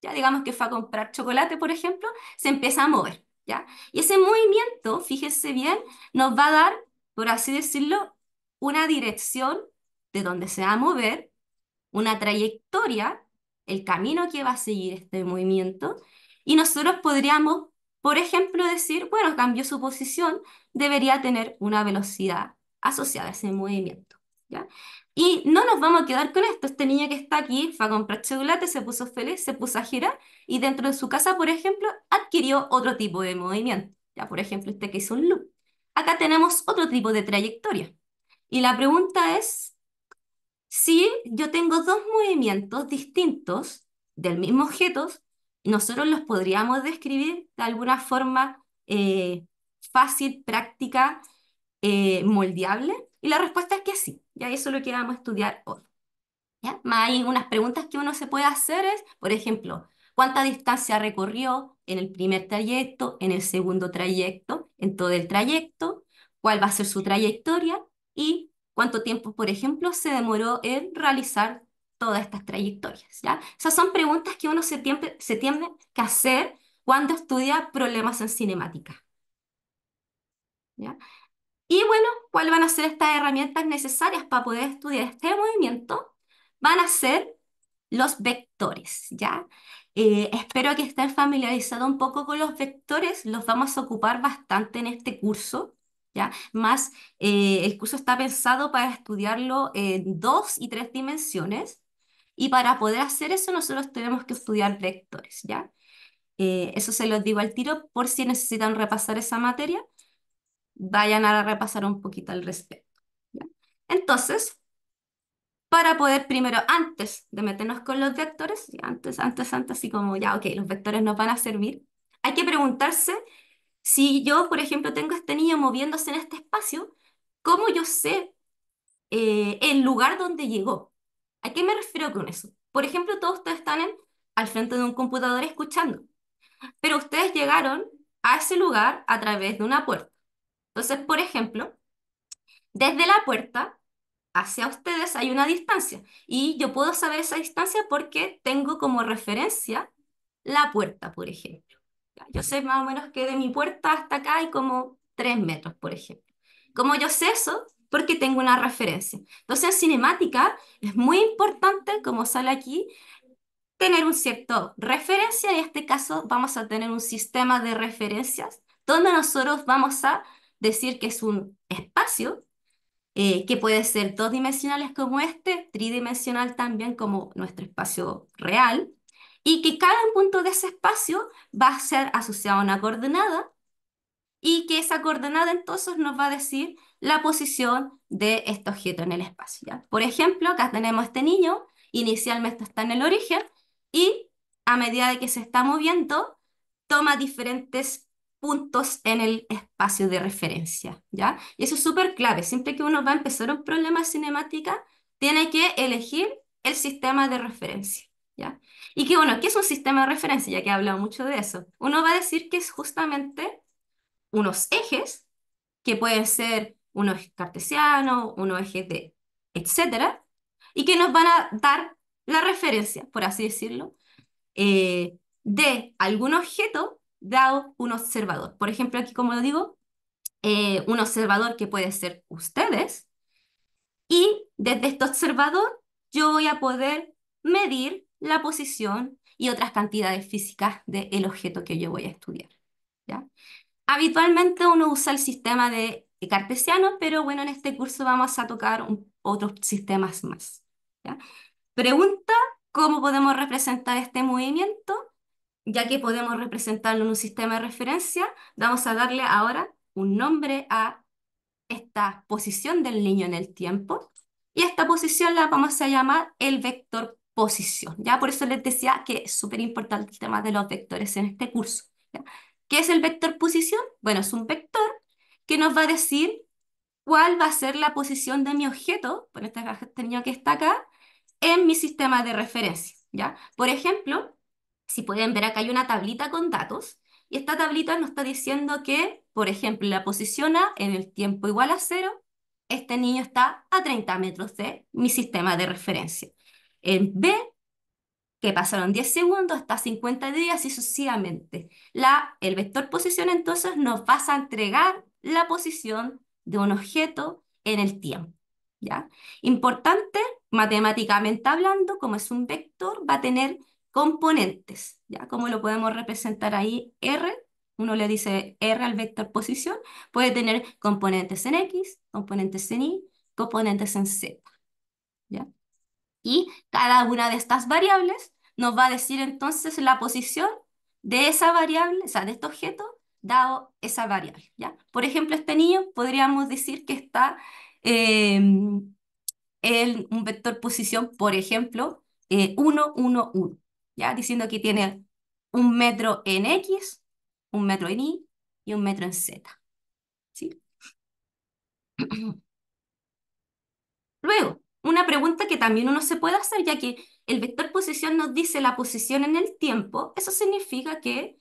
ya digamos que fue a comprar chocolate, por ejemplo, se empieza a mover, ¿ya? Y ese movimiento, fíjese bien, nos va a dar, por así decirlo, una dirección de dónde se va a mover, una trayectoria, el camino que va a seguir este movimiento, y nosotros podríamos, por ejemplo, decir, bueno, cambió su posición, debería tener una velocidad asociada a ese movimiento, ¿ya? Y no nos vamos a quedar con esto. Este niño que está aquí fue a comprar chocolate, se puso feliz, se puso a girar, y dentro de su casa, por ejemplo, adquirió otro tipo de movimiento. Ya, por ejemplo, este que hizo un loop. Acá tenemos otro tipo de trayectoria. Y la pregunta es, si yo tengo dos movimientos distintos del mismo objeto, nosotros los podríamos describir de alguna forma fácil, práctica, moldeable. Y la respuesta es que sí. Ya eso es lo que vamos a estudiar hoy. ¿Ya? Más hay unas preguntas que uno se puede hacer es, por ejemplo, ¿cuánta distancia recorrió en el primer trayecto, en el segundo trayecto, en todo el trayecto? ¿Cuál va a ser su trayectoria? ¿Y cuánto tiempo, por ejemplo, se demoró en realizar todas estas trayectorias? ¿Ya? Esas son preguntas que uno se tiene que hacer cuando estudia problemas en cinemática. ¿Ya? Y bueno, ¿cuáles van a ser estas herramientas necesarias para poder estudiar este movimiento? Van a ser los vectores, ¿ya? Espero que estén familiarizados un poco con los vectores, los vamos a ocupar bastante en este curso, ¿ya? Más, el curso está pensado para estudiarlo en 2 y 3 dimensiones, y para poder hacer eso nosotros tenemos que estudiar vectores, ¿ya? Eso se los digo al tiro por si necesitan repasar esa materia, vayan a repasar un poquito al respecto, ¿ya? Entonces, para poder primero, antes de meternos con los vectores, y antes, así como ya, ok, los vectores nos van a servir, hay que preguntarse si yo, por ejemplo, tengo a este niño moviéndose en este espacio, ¿cómo yo sé el lugar donde llegó? ¿A qué me refiero con eso? Por ejemplo, todos ustedes están al frente de un computador escuchando, pero ustedes llegaron a ese lugar a través de una puerta. Entonces, por ejemplo, desde la puerta hacia ustedes hay una distancia y yo puedo saber esa distancia porque tengo como referencia la puerta, por ejemplo. Ya, yo sé más o menos que de mi puerta hasta acá hay como 3 metros, por ejemplo. ¿Cómo yo sé eso? Porque tengo una referencia. Entonces, en cinemática es muy importante, como sale aquí, tener un cierto referencia. En este caso, vamos a tener un sistema de referencias donde nosotros vamos a decir que es un espacio que puede ser dos dimensionales como este, tridimensional también como nuestro espacio real, y que cada punto de ese espacio va a ser asociado a una coordenada y que esa coordenada entonces nos va a decir la posición de este objeto en el espacio, ¿ya? Por ejemplo, acá tenemos este niño, inicialmente está en el origen y a medida de que se está moviendo, toma diferentes puntos en el espacio de referencia, ¿ya? Y eso es súper clave. Siempre que uno va a empezar un problema de cinemática, tiene que elegir el sistema de referencia, ¿ya? Y que bueno, ¿qué es un sistema de referencia? Ya que he hablado mucho de eso. Uno va a decir que es justamente unos ejes, que pueden ser unos ejes cartesianos, unos ejes de etcétera, y que nos van a dar la referencia, por así decirlo, de algún objeto dado un observador. Por ejemplo, aquí, como lo digo, un observador que puede ser ustedes, y desde este observador yo voy a poder medir la posición y otras cantidades físicas del objeto que yo voy a estudiar. ¿Ya? Habitualmente uno usa el sistema de cartesiano, pero bueno, en este curso vamos a tocar otros sistemas más. ¿Ya? Pregunta, ¿cómo podemos representar este movimiento? Ya que podemos representarlo en un sistema de referencia, vamos a darle ahora un nombre a esta posición del niño en el tiempo. Y esta posición la vamos a llamar el vector posición. ¿Ya? Por eso les decía que es súper importante el tema de los vectores en este curso. ¿Ya? ¿Qué es el vector posición? Bueno, es un vector que nos va a decir cuál va a ser la posición de mi objeto, por este niño que está acá, en mi sistema de referencia, ¿ya? Por ejemplo, si pueden ver acá hay una tablita con datos y esta tablita nos está diciendo que, por ejemplo, la posición A en el tiempo igual a cero, este niño está a 30 metros de mi sistema de referencia. En B, que pasaron 10 segundos hasta 50 días y sucesivamente. El vector posición entonces nos va a entregar la posición de un objeto en el tiempo, ¿ya? Importante, matemáticamente hablando, como es un vector, va a tener componentes, ¿ya? Como lo podemos representar ahí, R, uno le dice R al vector posición, puede tener componentes en X, componentes en Y, componentes en Z, ¿ya? Y cada una de estas variables nos va a decir entonces la posición de esa variable, o sea, de este objeto, dado esa variable, ¿ya? Por ejemplo, este niño podríamos decir que está en un vector posición, por ejemplo, 1, 1, 1, ¿ya? Diciendo que tiene un metro en X, un metro en Y y un metro en Z, ¿sí? Luego, una pregunta que también uno se puede hacer, ya que el vector posición nos dice la posición en el tiempo, eso significa que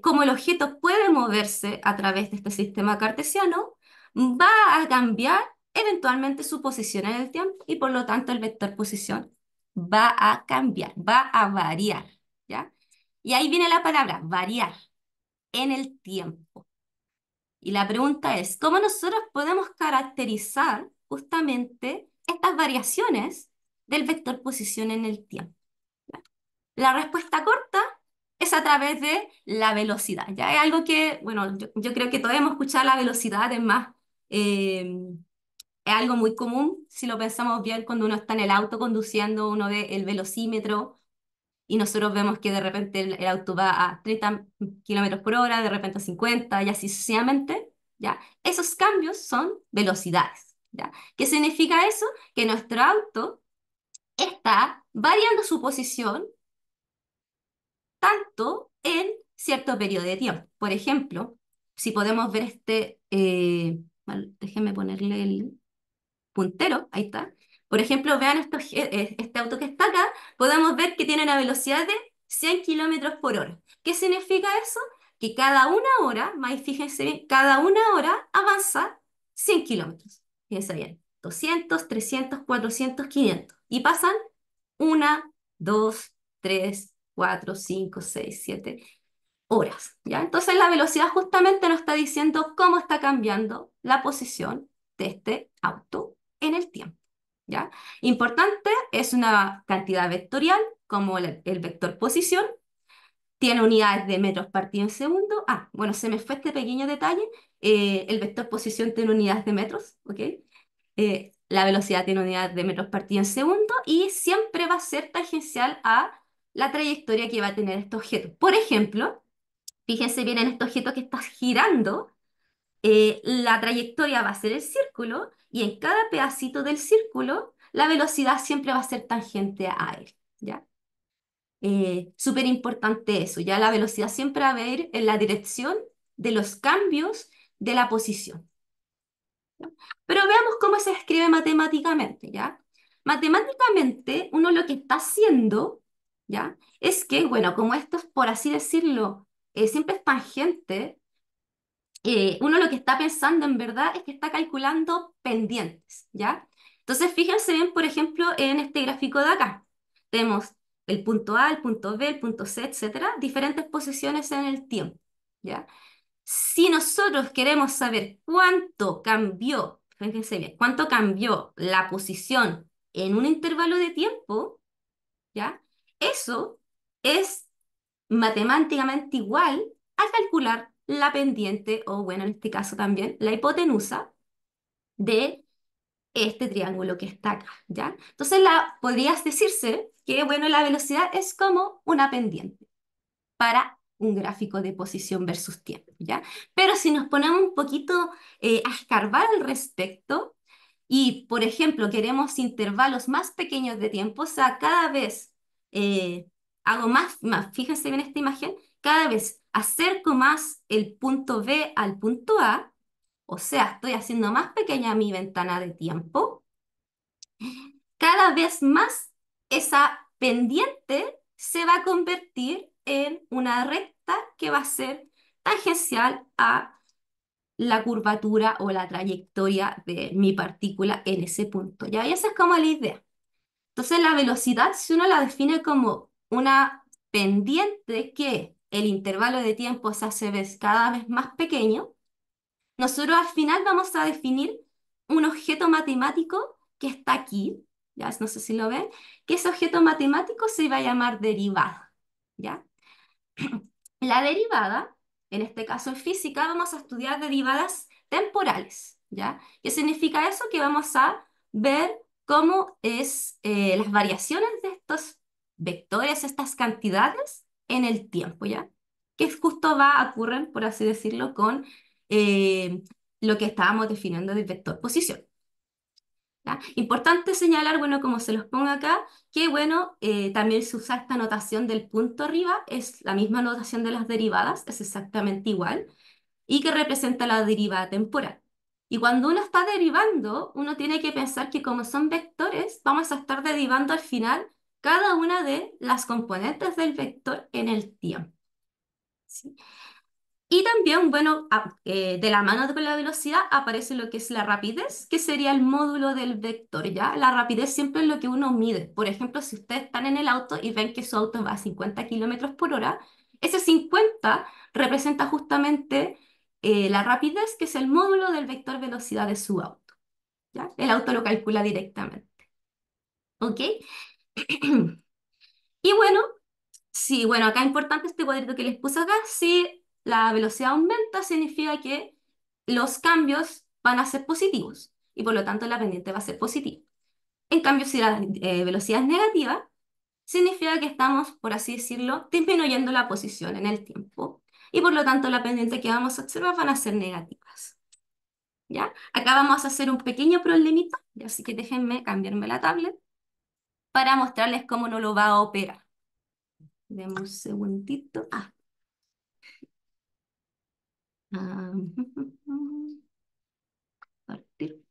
como el objeto puede moverse a través de este sistema cartesiano, va a cambiar eventualmente su posición en el tiempo y por lo tanto el vector posición va a cambiar, va a variar, ¿ya? Y ahí viene la palabra variar en el tiempo. Y la pregunta es, ¿cómo nosotros podemos caracterizar justamente estas variaciones del vector posición en el tiempo? La respuesta corta es a través de la velocidad. Ya es algo que, bueno, yo creo que todos hemos escuchado la velocidad, es más, es algo muy común si lo pensamos bien cuando uno está en el auto conduciendo, uno ve el velocímetro y nosotros vemos que de repente el auto va a 30 kilómetros por hora, de repente a 50 y así sucesivamente, ¿ya? Esos cambios son velocidades, ¿ya? ¿Qué significa eso? Que nuestro auto está variando su posición tanto en cierto periodo de tiempo. Por ejemplo, si podemos ver déjenme ponerle el puntero, ahí está. Por ejemplo, vean este auto que está acá, podemos ver que tiene una velocidad de 100 kilómetros por hora. ¿Qué significa eso? Que cada una hora, más fíjense bien, cada una hora avanza 100 kilómetros. Fíjense bien, 200, 300, 400, 500. Y pasan una, dos, tres, cuatro, cinco, seis, siete horas, ¿ya? Entonces la velocidad justamente nos está diciendo cómo está cambiando la posición de este auto en el tiempo, ¿ya? Importante, es una cantidad vectorial, como el vector posición, tiene unidades de metros partido en segundo. Ah, bueno, se me fue este pequeño detalle. El vector posición tiene unidades de metros, ¿ok? La velocidad tiene unidades de metros partido en segundo y siempre va a ser tangencial a la trayectoria que va a tener este objeto. Por ejemplo, fíjense bien en este objeto que está girando, la trayectoria va a ser el círculo y en cada pedacito del círculo la velocidad siempre va a ser tangente a él, ¿ya? Súper importante eso, ya la velocidad siempre va a ir en la dirección de los cambios de la posición, ¿ya? Pero veamos cómo se escribe matemáticamente, ¿ya? Matemáticamente, uno lo que está haciendo, ¿ya? Es que, bueno, como esto es, por así decirlo, siempre es tangente, uno lo que está pensando en verdad es que está calculando pendientes, ¿ya? Entonces, fíjense bien, por ejemplo, en este gráfico de acá. Tenemos el punto A, el punto B, el punto C, etcétera, diferentes posiciones en el tiempo, ¿ya? Si nosotros queremos saber cuánto cambió, fíjense bien, cuánto cambió la posición en un intervalo de tiempo, ¿ya? Eso es matemáticamente igual a calcular la pendiente, o bueno, en este caso también, la hipotenusa de este triángulo que está acá, ¿ya? Entonces podrías decirse que, bueno, la velocidad es como una pendiente para un gráfico de posición versus tiempo, ¿ya? Pero si nos ponemos un poquito a escarbar al respecto y, por ejemplo, queremos intervalos más pequeños de tiempo, o sea, cada vez eh, hago fíjense bien esta imagen, cada vez acerco más el punto B al punto A, o sea, estoy haciendo más pequeña mi ventana de tiempo, cada vez más esa pendiente se va a convertir en una recta que va a ser tangencial a la curvatura o la trayectoria de mi partícula en ese punto, ¿ya? Y esa es como la idea. Entonces, la velocidad, si uno la define como una pendiente que el intervalo de tiempo se hace cada vez más pequeño, nosotros al final vamos a definir un objeto matemático que está aquí, ya no sé si lo ven, que ese objeto matemático se va a llamar derivada, ¿ya? La derivada, en este caso en física, vamos a estudiar derivadas temporales, ¿ya? ¿Qué significa eso? Que vamos a ver cómo es las variaciones de estos vectores, estas cantidades en el tiempo, ¿ya? Que justo va a ocurrir, por así decirlo, con eh, lo que estábamos definiendo del vector posición. ¿Ya? Importante señalar, bueno, como se los pongo acá, que bueno, también se usa esta notación del punto arriba, es la misma notación de las derivadas, es exactamente igual, y que representa la derivada temporal. Y cuando uno está derivando, uno tiene que pensar que como son vectores, vamos a estar derivando al final cada una de las componentes del vector en el tiempo, ¿sí? Y también, bueno, de la mano con la velocidad aparece lo que es la rapidez, que sería el módulo del vector, ¿ya? La rapidez siempre es lo que uno mide. Por ejemplo, si ustedes están en el auto y ven que su auto va a 50 kilómetros por hora, ese 50 representa justamente la rapidez, que es el módulo del vector velocidad de su auto, ¿ya? El auto lo calcula directamente, ¿ok? Y bueno, sí, bueno, acá es importante este cuadrito que les puse acá. Si la velocidad aumenta, significa que los cambios van a ser positivos y por lo tanto la pendiente va a ser positiva. En cambio, si la velocidad es negativa, significa que estamos, por así decirlo, disminuyendo la posición en el tiempo y por lo tanto la pendiente que vamos a observar van a ser negativas. ¿Ya? Acá vamos a hacer un pequeño problemita, así que déjenme cambiarme la tablet para mostrarles cómo no lo va a operar. Demos un segundito. Ah, partir.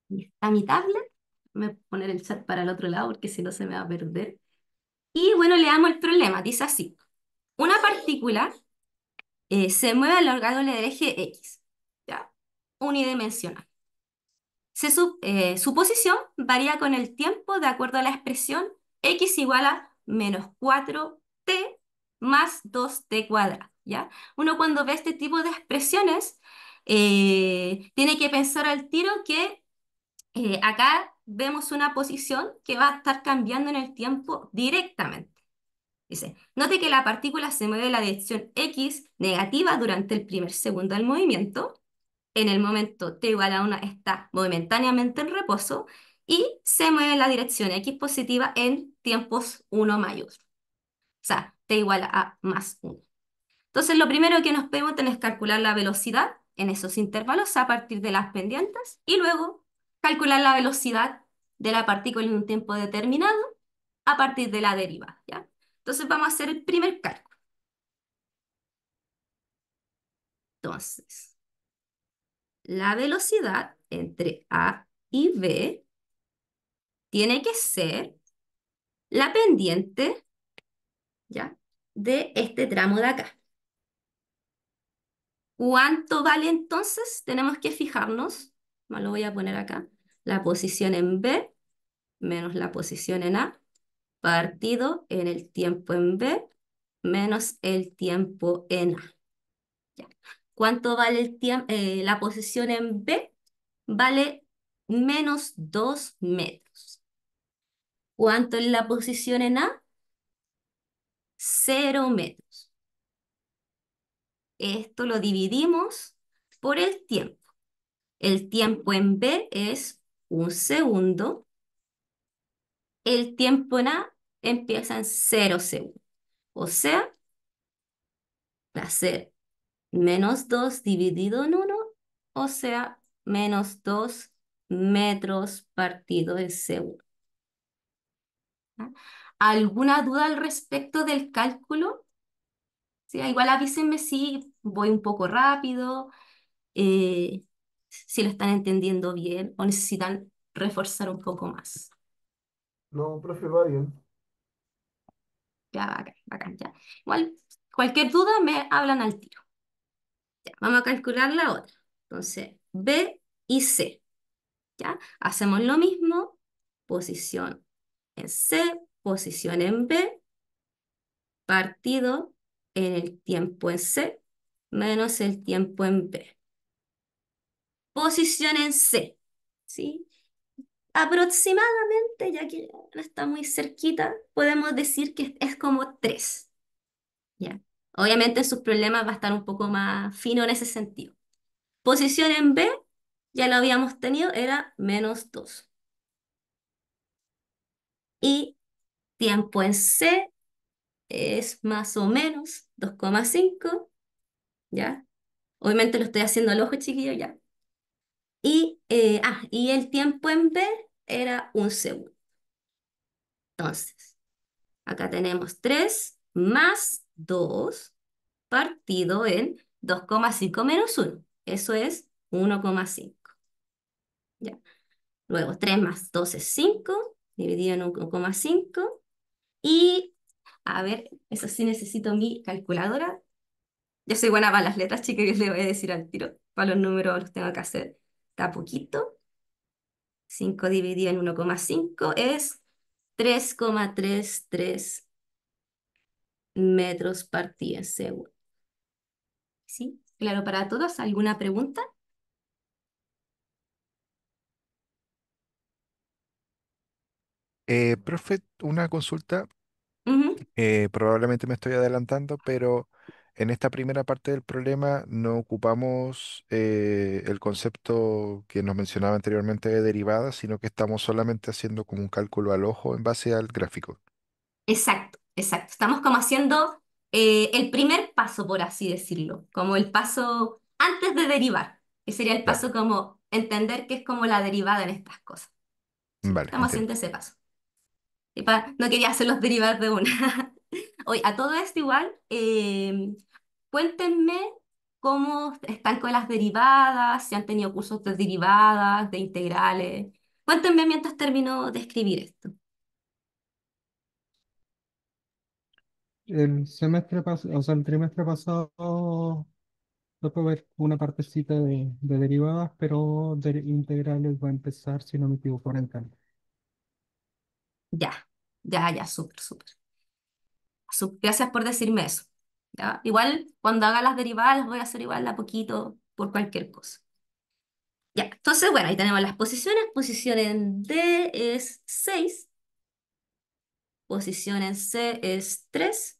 Y está mi tablet. Me voy a poner el chat para el otro lado porque si no se me va a perder. Y bueno, le damos el problema. Dice así. Una partícula se mueve a lo largo del eje X, ¿ya? Unidimensional. Su posición varía con el tiempo de acuerdo a la expresión x igual a menos 4t más 2t cuadrado, ¿ya? Uno cuando ve este tipo de expresiones tiene que pensar al tiro que acá vemos una posición que va a estar cambiando en el tiempo directamente. Dice, note que la partícula se mueve en la dirección x negativa durante el primer segundo del movimiento. En el momento t igual a 1 está momentáneamente en reposo y se mueve en la dirección x positiva en tiempos 1 mayor. O sea, t igual a más 1. Entonces, lo primero que nos preguntan es calcular la velocidad en esos intervalos a partir de las pendientes y luego calcular la velocidad de la partícula en un tiempo determinado a partir de la derivada, ¿ya? Entonces, vamos a hacer el primer cálculo. Entonces, la velocidad entre A y B tiene que ser la pendiente, ¿ya? De este tramo de acá. ¿Cuánto vale entonces? Tenemos que fijarnos, lo voy a poner acá, la posición en B menos la posición en A, partido en el tiempo en B menos el tiempo en A. ¿Ya? ¿Cuánto vale la posición en B? Vale menos 2 metros. ¿Cuánto es la posición en A? 0 metros. Esto lo dividimos por el tiempo. El tiempo en B es 1 segundo. El tiempo en A empieza en 0 segundos. O sea, va a ser menos 2 dividido en 1. O sea, menos 2 metros partido en segundo. ¿Ah? ¿Alguna duda al respecto del cálculo? Sí, igual avísenme si voy un poco rápido, eh, si lo están entendiendo bien o necesitan reforzar un poco más. No, profe, va bien. Ya, bacán, bacán, ya. Igual, cualquier duda me hablan al tiro. Ya, vamos a calcular la otra. Entonces, B y C. ¿Ya? Hacemos lo mismo. Posición en C, posición en B, partido en el tiempo en C, menos el tiempo en B. Posición en C. ¿Sí? Aproximadamente, ya que no está muy cerquita, podemos decir que es como 3. ¿Ya? Obviamente sus problemas va a estar un poco más fino en ese sentido. Posición en B, ya lo habíamos tenido, era menos 2. Y tiempo en C es más o menos 2,5, ¿ya? Obviamente lo estoy haciendo al ojo, chiquillo, ya. Y el tiempo en B era 1 segundo. Entonces, acá tenemos 3 más 2 partido en 2,5 menos 1. Eso es 1,5. ¿Ya? Luego 3 más 2 es 5, dividido en 1,5. Y, a ver, eso sí necesito mi calculadora. Yo soy buena para las letras, chicas, yo les voy a decir al tiro. Para los números los tengo que hacer. Está poquito. 5 dividido en 1,5 es 3,33 metros partido en segundo. ¿Sí? Claro, para todos, ¿alguna pregunta? Profe, una consulta. Ujú. Probablemente me estoy adelantando, pero en esta primera parte del problema no ocupamos el concepto que nos mencionaba anteriormente de derivada, sino que estamos solamente haciendo como un cálculo al ojo en base al gráfico. Exacto, exacto. Estamos como haciendo el primer paso, por así decirlo, como el paso antes de derivar, que sería el Claro. paso como entender qué es como la derivada en estas cosas. ¿Sí? Vale, Estamos entiendo. haciendo ese paso. No quería hacer los derivados de una. Oye, a todo esto igual, cuéntenme cómo están con las derivadas, si han tenido cursos de derivadas, de integrales. Cuéntenme mientras termino de escribir esto. O sea, el trimestre pasado tocó ver una partecita de derivadas, pero de integrales va a empezar, si no me equivoco, ahora en cambio. Ya, ya, súper, súper. Gracias por decirme eso. ¿Ya? Igual, cuando haga las derivadas, las voy a hacer igual de a poquito por cualquier cosa. Ya, entonces, bueno, ahí tenemos las posiciones. Posición en D es 6, posición en C es 3,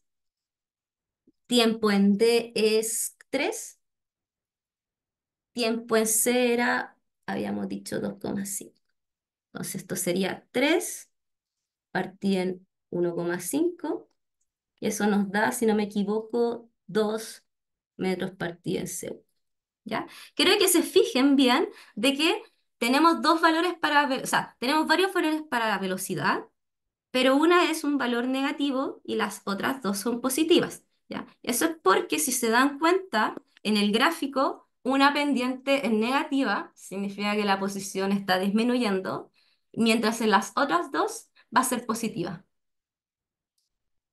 tiempo en D es 3, tiempo en C era, habíamos dicho 2,5. Entonces, esto sería 3 partido en 1,5, y eso nos da, si no me equivoco, 2 metros partido en segundo. ¿Ya? Quiero que se fijen bien de que tenemos dos valores o sea, tenemos varios valores para la velocidad, pero una es un valor negativo y las otras dos son positivas, ¿ya? Eso es porque si se dan cuenta, en el gráfico, una pendiente es negativa, significa que la posición está disminuyendo, mientras en las otras dos va a ser positiva.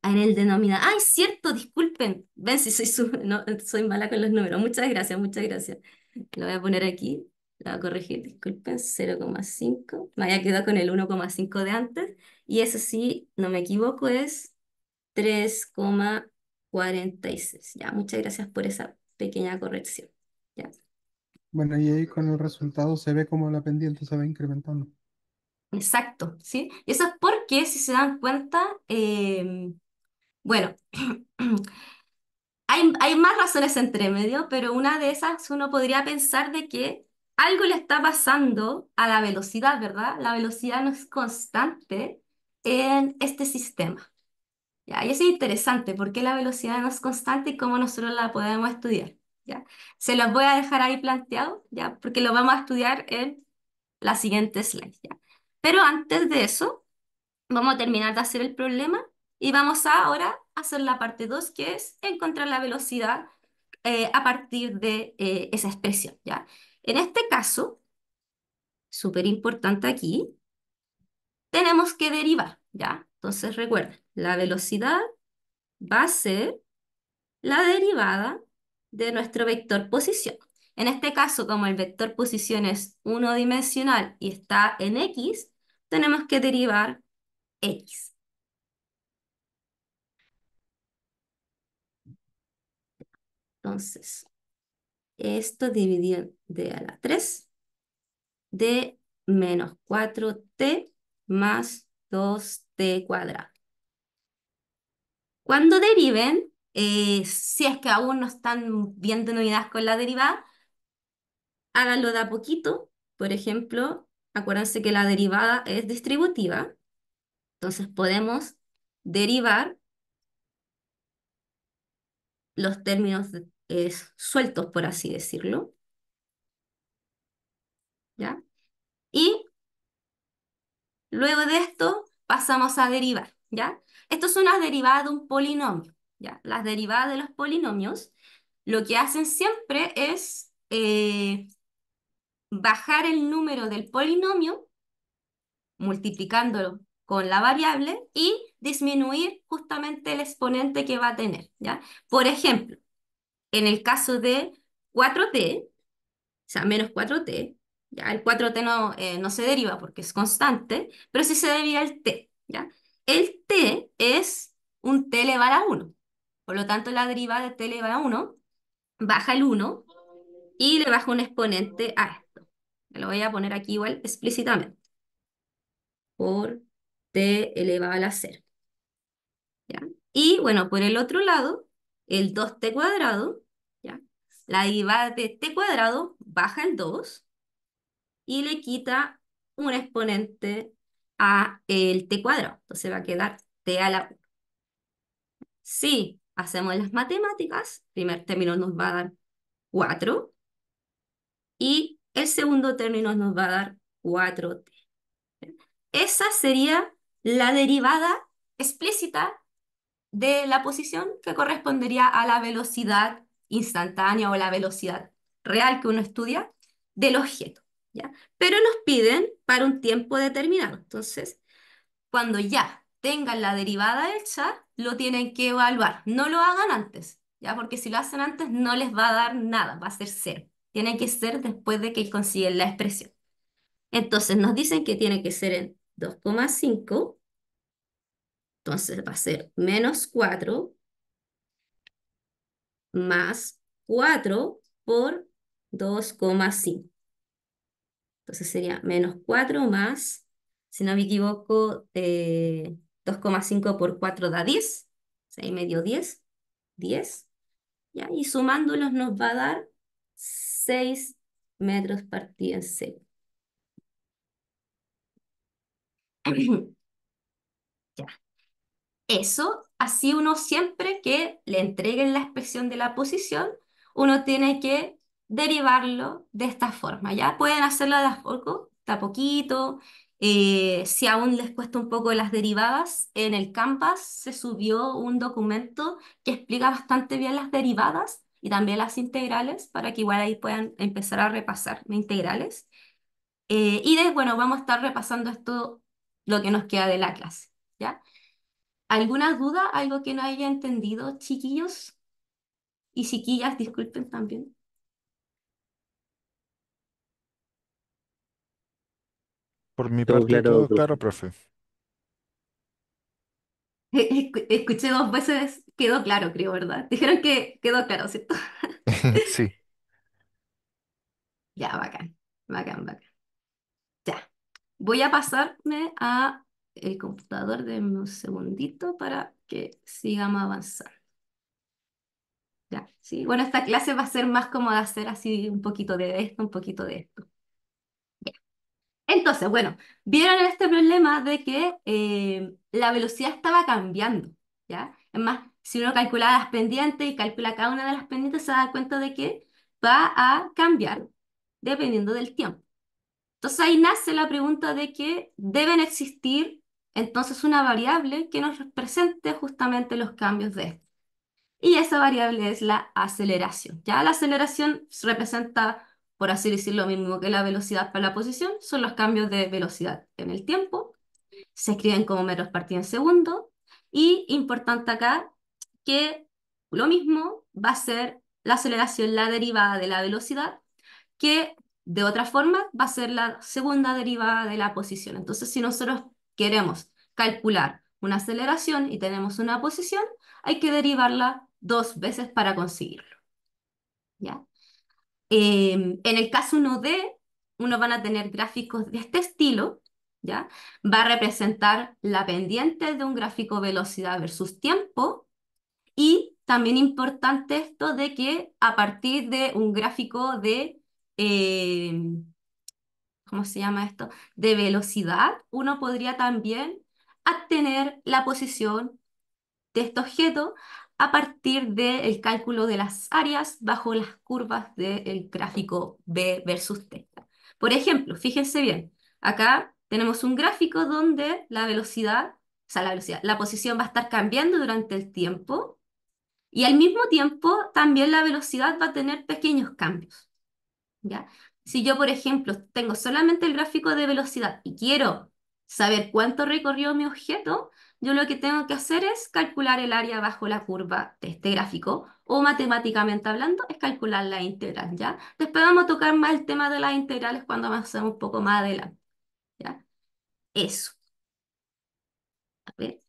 En el denominador. ¡Ay, cierto! Disculpen. Ven si no, soy mala con los números. Muchas gracias, muchas gracias. Lo voy a poner aquí. Lo voy a corregir, disculpen. 0,5. Me había quedado con el 1,5 de antes. Y eso sí, no me equivoco, es 3,46. Ya, muchas gracias por esa pequeña corrección. Ya. Bueno, y ahí con el resultado se ve como la pendiente se va incrementando. Exacto, ¿sí? Y eso es porque, si se dan cuenta, bueno, hay más razones entre medio, pero una de esas uno podría pensar de que algo le está pasando a la velocidad, ¿verdad? La velocidad no es constante en este sistema. ¿Ya? Y eso es interesante, porque la velocidad no es constante y cómo nosotros la podemos estudiar. ¿Ya? Se los voy a dejar ahí planteado, ¿ya? Porque lo vamos a estudiar en la siguiente slide, ¿ya? Pero antes de eso, vamos a terminar de hacer el problema y vamos ahora a hacer la parte 2, que es encontrar la velocidad a partir de esa expresión, ¿ya? En este caso, súper importante aquí, tenemos que derivar, ¿ya? Entonces recuerda, la velocidad va a ser la derivada de nuestro vector posición. En este caso, como el vector posición es unidimensional y está en x, tenemos que derivar x. Entonces, esto dividido en d a la 3 de menos 4t más 2t cuadrado. Cuando deriven, si es que aún no están bien denominadas con la derivada, háganlo de a poquito. Por ejemplo, acuérdense que la derivada es distributiva, entonces podemos derivar los términos sueltos, por así decirlo, ¿ya? Y luego de esto pasamos a derivar, ¿ya? Esto es una derivada de un polinomio, ¿ya? Las derivadas de los polinomios lo que hacen siempre es bajar el número del polinomio, multiplicándolo con la variable y disminuir justamente el exponente que va a tener, ¿ya? Por ejemplo, en el caso de 4t, o sea, menos 4t, ya el 4t no se deriva porque es constante, pero sí se deriva el t, ¿ya? El t es un t elevado a 1, por lo tanto la derivada de t elevado a 1 baja el 1 y le baja un exponente a esto. Lo voy a poner aquí igual explícitamente, por t elevado a la 0, ¿ya? Y bueno, por el otro lado, el 2t cuadrado, ¿ya? La derivada de t cuadrado baja el 2 y le quita un exponente a el t cuadrado. Entonces va a quedar t a la 1. Si hacemos las matemáticas, primer término nos va a dar 4 y El segundo término nos va a dar 4t. Esa sería la derivada explícita de la posición que correspondería a la velocidad instantánea o la velocidad real que uno estudia del objeto, ¿ya? Pero nos piden para un tiempo determinado. Entonces, cuando ya tengan la derivada hecha, lo tienen que evaluar. No lo hagan antes, ¿ya? Porque si lo hacen antes no les va a dar nada, va a ser cero. Tiene que ser después de que consiguen la expresión. Entonces nos dicen que tiene que ser en 2,5, entonces va a ser menos 4 más 4 por 2,5. Entonces sería menos 4 más, si no me equivoco, 2,5 por 4 da 10, 6 medio 10, 10, ¿ya? Y sumándolos nos va a dar 6 metros partido en segundo. Ya. Eso, así uno siempre que le entreguen la expresión de la posición, uno tiene que derivarlo de esta forma, ¿ya? Pueden hacerlo de a poquito. Si aún les cuesta un poco las derivadas, en el Canvas se subió un documento que explica bastante bien las derivadas y también las integrales, para que igual ahí puedan empezar a repasar las integrales. Bueno, vamos a estar repasando esto, lo que nos queda de la clase, ¿ya? ¿Alguna duda? ¿Algo que no haya entendido, chiquillos? Y chiquillas, disculpen también. Por mi Todo parte, claro, todo claro, profe. profe. Escuché 2 veces, quedó claro, creo, ¿verdad? Dijeron que quedó claro, ¿cierto? Sí, Ya, bacán, bacán, bacán. Ya. Voy a pasarme a el computador de un segundito para que sigamos avanzando. Ya, sí. Bueno, esta clase va a ser más como de hacer así un poquito de esto, un poquito de esto. Entonces, bueno, vieron este problema de que la velocidad estaba cambiando, ¿ya? Es más, si uno calcula las pendientes y calcula cada una de las pendientes, se da cuenta de que va a cambiar dependiendo del tiempo. Entonces ahí nace la pregunta de que deben existir entonces una variable que nos represente justamente los cambios de esto. Y esa variable es la aceleración. Ya la aceleración representa, por así decirlo, lo mismo que la velocidad para la posición, son los cambios de velocidad en el tiempo. Se escriben como metros partido en segundo. Y importante acá que lo mismo va a ser la aceleración, la derivada de la velocidad, que de otra forma va a ser la segunda derivada de la posición. Entonces, si nosotros queremos calcular una aceleración y tenemos una posición, hay que derivarla 2 veces para conseguirlo, ¿ya? En el caso 1D, uno van a tener gráficos de este estilo, ¿ya? Va a representar la pendiente de un gráfico velocidad versus tiempo y también importante esto de que a partir de un gráfico de, ¿cómo se llama esto? De velocidad, uno podría también obtener la posición de este objeto a partir del cálculo de las áreas bajo las curvas del gráfico B versus T. Por ejemplo, fíjense bien, acá tenemos un gráfico donde la velocidad, o sea, la posición va a estar cambiando durante el tiempo y al mismo tiempo también la velocidad va a tener pequeños cambios, ¿ya? Si yo, por ejemplo, tengo solamente el gráfico de velocidad y quiero saber cuánto recorrió mi objeto, yo lo que tengo que hacer es calcular el área bajo la curva de este gráfico, o matemáticamente hablando, es calcular la integral, ¿ya? Después vamos a tocar más el tema de las integrales cuando avancemos un poco más adelante, ¿ya? Eso, a ver,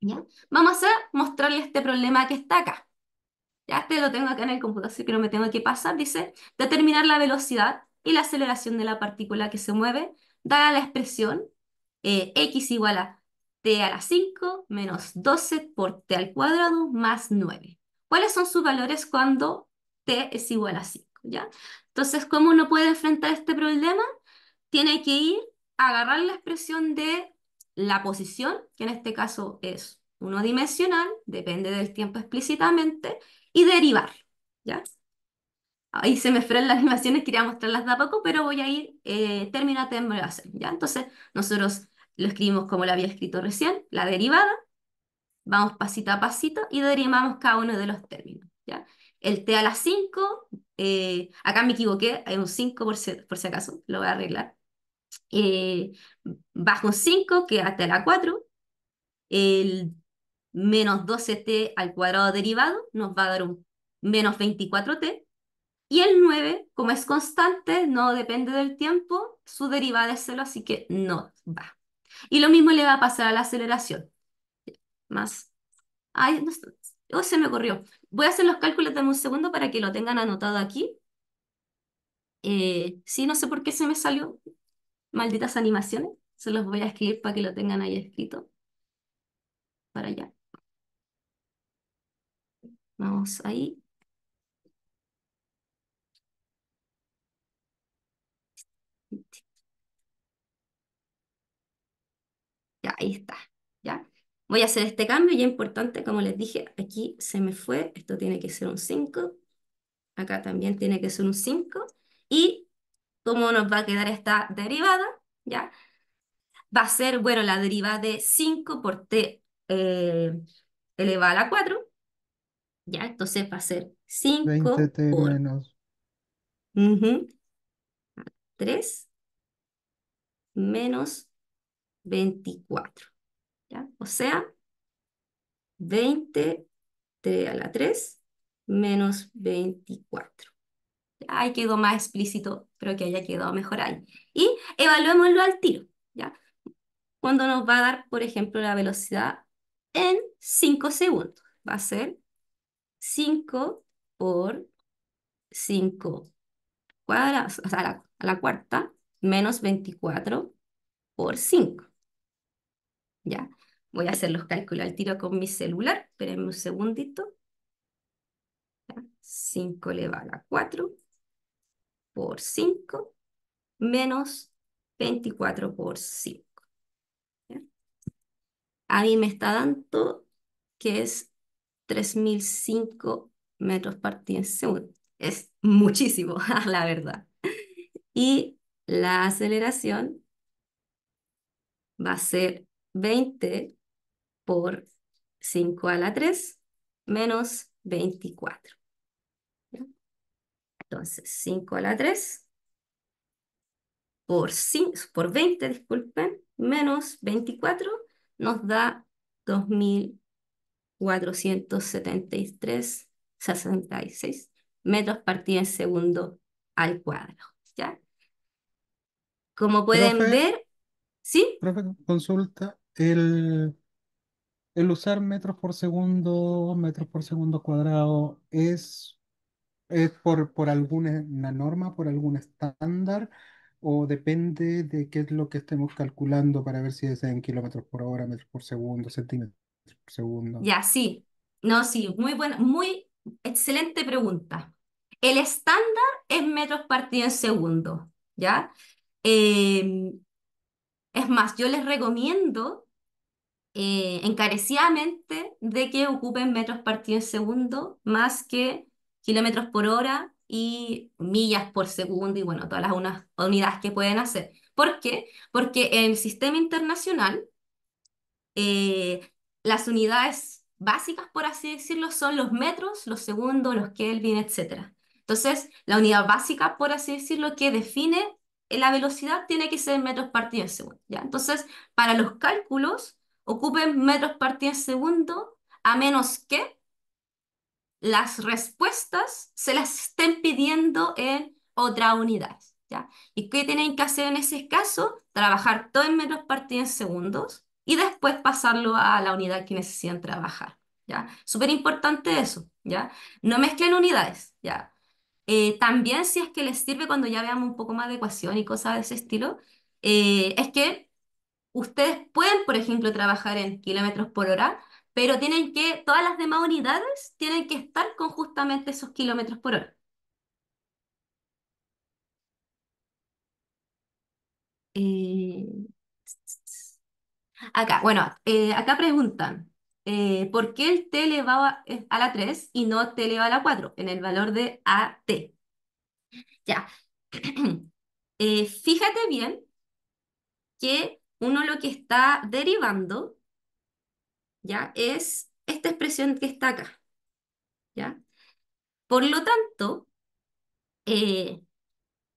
¿ya? Vamos a mostrarle este problema que está acá. Ya este lo tengo acá en el computador, así que no me tengo que pasar. Dice, determinar la velocidad y la aceleración de la partícula que se mueve, dada la expresión x igual a t a la 5 menos 12 por t al cuadrado más 9. ¿Cuáles son sus valores cuando t es igual a 5? ¿Ya? Entonces, ¿cómo uno puede enfrentar este problema? Tiene que ir a agarrar la expresión de la posición, que en este caso es unidimensional, depende del tiempo explícitamente, y derivar, ¿ya? Ahí se me fueron las animaciones, quería mostrarlas de a poco, pero voy a ir término a término a hacer, ¿ya? Entonces, nosotros lo escribimos como lo había escrito recién, la derivada, vamos pasito a pasito y derivamos cada uno de los términos, ¿ya? El t a la 5, acá me equivoqué, hay un 5 por si acaso, lo voy a arreglar. Eh, Bajo un 5, que hasta la 4, el menos 12t al cuadrado derivado nos va a dar un menos 24t. Y el 9, como es constante, no depende del tiempo, su derivada es cero, así que no va. Y lo mismo le va a pasar a la aceleración. Más. Ay, no, oh, se me ocurrió. Voy a hacer los cálculos de un segundo para que lo tengan anotado aquí. Sí, no sé por qué se me salió. Malditas animaciones. Se los voy a escribir para que lo tengan ahí escrito. Para allá. Vamos ahí. Ya, ahí está. ¿Ya? Voy a hacer este cambio y es importante, como les dije, aquí se me fue. Esto tiene que ser un 5. Acá también tiene que ser un 5. Y cómo nos va a quedar esta derivada, ¿ya? Va a ser, bueno, la derivada de 5 por t elevado a la 4, ¿ya? Entonces va a ser 5 20t por menos. 3 menos 24, ¿ya? O sea, 20 t a la 3 menos 24. Ahí quedó más explícito, pero que haya quedado mejor ahí. Y evaluémoslo al tiro, ¿ya? Cuando nos va a dar, por ejemplo, la velocidad en 5 segundos. Va a ser 5 por 5 cuadrados, o sea, a la cuarta, menos 24 por 5. ¿Ya? Voy a hacer los cálculos al tiro con mi celular. Espérenme un segundito. ¿Ya? 5 elevado a la 4 por 5 menos 24 por 5. ¿Ya? A mí me está dando que es 3005 metros partido en segundo. Es muchísimo, la verdad. Y la aceleración va a ser 20 por 5 a la 3 menos 24. ¿Ya? Entonces, 5 a la 3 por 20, disculpen, menos 24 nos da 2473,66 metros partido en segundo al cuadrado. ¿Ya? Como pueden Profe, ver, ¿sí? profe, consulta. El usar metros por segundo cuadrado es por alguna una norma, por algún estándar, o depende de qué es lo que estemos calculando para ver si es en kilómetros por hora, metros por segundo, centímetros por segundo. Ya, sí. No, sí, muy buena, muy excelente pregunta. El estándar es metros partido en segundo, ¿ya? Eh, es más, yo les recomiendo encarecidamente de que ocupen metros partido en segundo más que kilómetros por hora y millas por segundo y bueno, todas las unidades que pueden hacer. ¿Por qué? Porque en el sistema internacional eh, las unidades básicas, por así decirlo, son los metros, los segundos, los Kelvin, etcétera. Entonces, la unidad básica, por así decirlo, que define la velocidad tiene que ser metros partido en segundo, ¿ya? Entonces, para los cálculos, ocupen metros partido en segundo, a menos que las respuestas se las estén pidiendo en otra unidad, ¿ya? ¿Y qué tienen que hacer en ese caso? Trabajar todo en metros partido en segundos y después pasarlo a la unidad que necesitan trabajar, ¿ya? Súper importante eso, ¿ya? No mezclen unidades, ¿ya? También si es que les sirve cuando ya veamos un poco más de ecuación y cosas de ese estilo, es que ustedes pueden, por ejemplo, trabajar en kilómetros por hora, pero todas las demás unidades tienen que estar con justamente esos kilómetros por hora. Eh, Acá, bueno, acá preguntan, ¿por qué el t elevado a la 3 y no t elevado a la 4 en el valor de AT? Ya. Fíjate bien que uno lo que está derivando, ¿ya? Es esta expresión que está acá, ¿ya? Por lo tanto,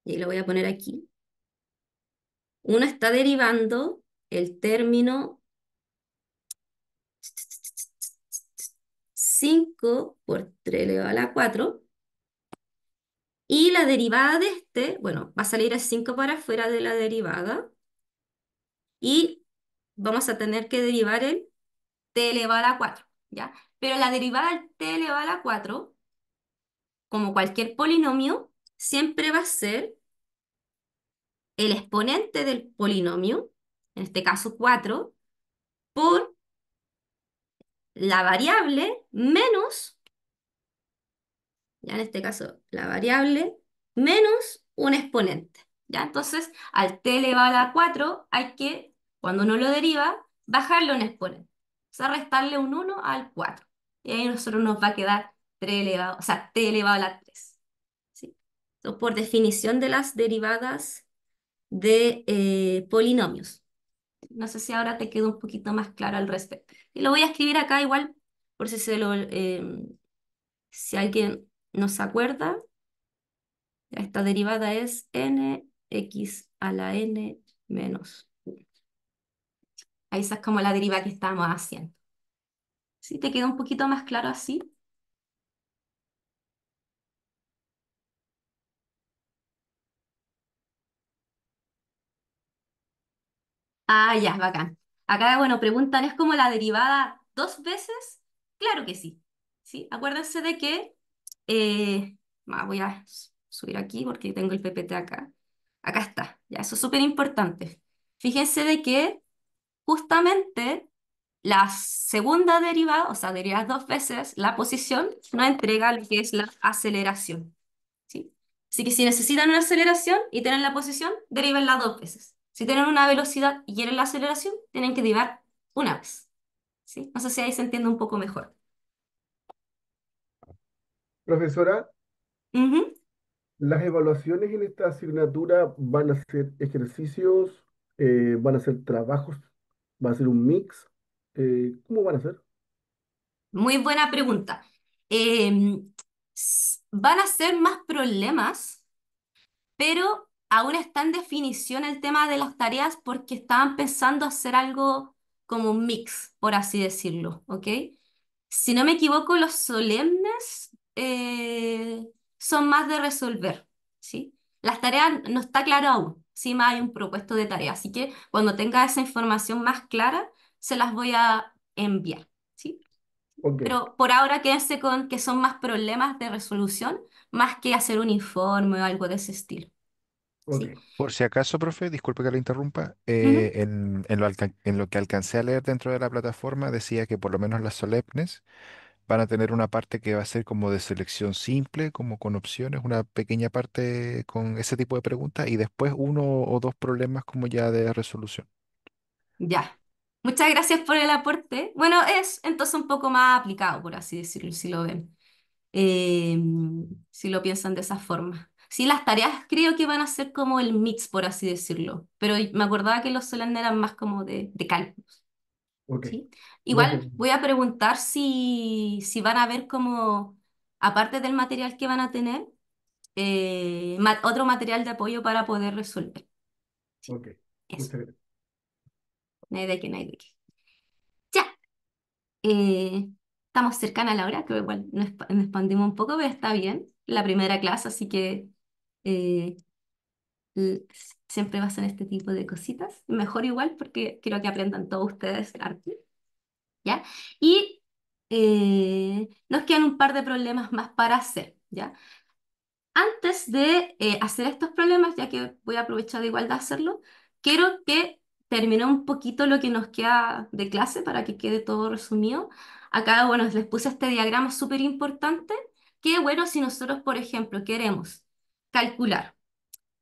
y lo voy a poner aquí, uno está derivando el término 5 por 3 elevado a la 4 y la derivada de este, bueno, va a salir a 5 para afuera de la derivada y vamos a tener que derivar el t elevado a la 4, ¿ya? Pero la derivada del t elevado a la 4, como cualquier polinomio, siempre va a ser el exponente del polinomio, en este caso 4, por la variable menos, ya en este caso la variable menos un exponente, ¿ya? Entonces, al t elevado a la 4 hay que, cuando uno lo deriva, bajarle un exponente, o sea, restarle un 1 al 4. Y ahí a nosotros nos va a quedar 3 elevado, o sea, t elevado a la 3, ¿sí? Entonces, por definición de las derivadas de polinomios. No sé si ahora te quedó un poquito más claro al respecto. Y lo voy a escribir acá igual, por si si alguien no se acuerda. Esta derivada es nx a la n menos 1. Ahí esa es como la deriva que estamos haciendo. ¿Sí? ¿Te quedó un poquito más claro así? Ah, ya, bacán. Acá, bueno, preguntan, ¿es como la derivada dos veces? Claro que sí. ¿Sí? Acuérdense de que, voy a subir aquí porque tengo el PPT acá. Acá está, ya, eso es súper importante. Fíjense de que justamente la segunda derivada, o sea, derivada dos veces, la posición nos entrega lo que es la aceleración. ¿Sí? Así que si necesitan una aceleración y tienen la posición, derivenla dos veces. Si tienen una velocidad y quieren la aceleración, tienen que derivar una vez. ¿Sí? No sé si ahí se entiende un poco mejor. Profesora, Ujú. las evaluaciones en esta asignatura van a ser ejercicios, van a ser trabajos, va a ser un mix. ¿Cómo van a ser? Muy buena pregunta. Em, Van a ser más problemas, pero aún está en definición el tema de las tareas porque estaban pensando hacer algo como un mix, por así decirlo, ¿ok? Si no me equivoco, los solemnes son más de resolver, ¿sí? Las tareas no está claro aún, sí más hay un propuesto de tarea, así que cuando tenga esa información más clara, se las voy a enviar, ¿sí? Ok, Pero por ahora quédense con que son más problemas de resolución, más que hacer un informe o algo de ese estilo. ok, ¿Sí? Por si acaso, profe, disculpe que le interrumpa, Ujú. en lo que alcancé a leer dentro de la plataforma decía que por lo menos las solemnes van a tener una parte que va a ser como de selección simple, como con opciones, una pequeña parte con ese tipo de preguntas y después uno o dos problemas como ya de resolución. Ya. Muchas gracias por el aporte. Bueno, es entonces un poco más aplicado, por así decirlo, si lo ven, eh, si lo piensan de esa forma. Sí, las tareas creo que van a ser como el mix, por así decirlo, pero me acordaba que los Solend eran más como de cálculos, ok. ¿sí? Gracias. Igual voy a preguntar si van a ver como, aparte del material que van a tener, otro material de apoyo para poder resolver. ¿Sí? Ok, Eso. muchas gracias. No hay de qué, no hay de qué. Ya. Estamos cercanas a la hora, que igual nos expandimos un poco, pero está bien. La primera clase, así que eh, l- siempre pasan este tipo de cositas. Mejor igual, porque quiero que aprendan todos ustedes arte, ¿ya? Y nos quedan un par de problemas más para hacer, ¿ya? Antes de hacer estos problemas, ya que voy a aprovechar igual de hacerlo, quiero que termine un poquito lo que nos queda de clase para que quede todo resumido. Acá, bueno, les puse este diagrama súper importante, que bueno, si nosotros, por ejemplo, queremos calcular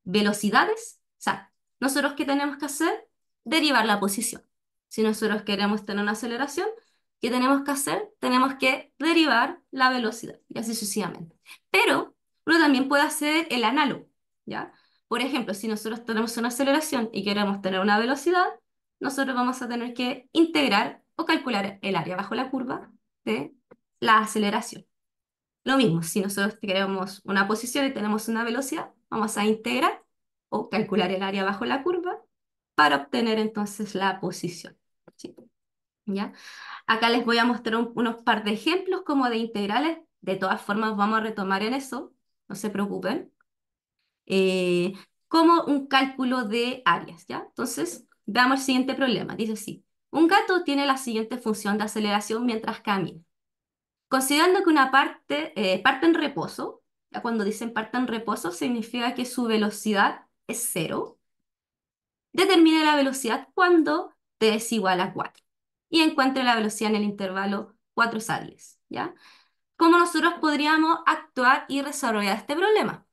velocidades, o sea, nosotros qué tenemos que hacer? Derivar la posición. Si nosotros queremos tener una aceleración, ¿qué tenemos que hacer? Tenemos que derivar la velocidad y así sucesivamente. Pero Uno también puede hacer el análogo, ¿ya? Por ejemplo, si nosotros tenemos una aceleración y queremos tener una velocidad, nosotros vamos a tener que integrar o calcular el área bajo la curva de la aceleración. Lo mismo, si nosotros queremos una posición y tenemos una velocidad, vamos a integrar o calcular el área bajo la curva para obtener entonces la posición. ¿Sí? ¿Ya? Acá les voy a mostrar unos par de ejemplos como de integrales. De todas formas, vamos a retomar en eso, no se preocupen. Eh, como un cálculo de áreas, ¿ya? Entonces, veamos el siguiente problema. Dice así, un gato tiene la siguiente función de aceleración mientras camina. Considerando que una parte en reposo, ya cuando dicen parte en reposo, significa que su velocidad es cero. Determine la velocidad cuando t es igual a 4 y encuentre la velocidad en el intervalo 4 sables, ¿ya? ¿Cómo nosotros podríamos actuar y desarrollar este problema?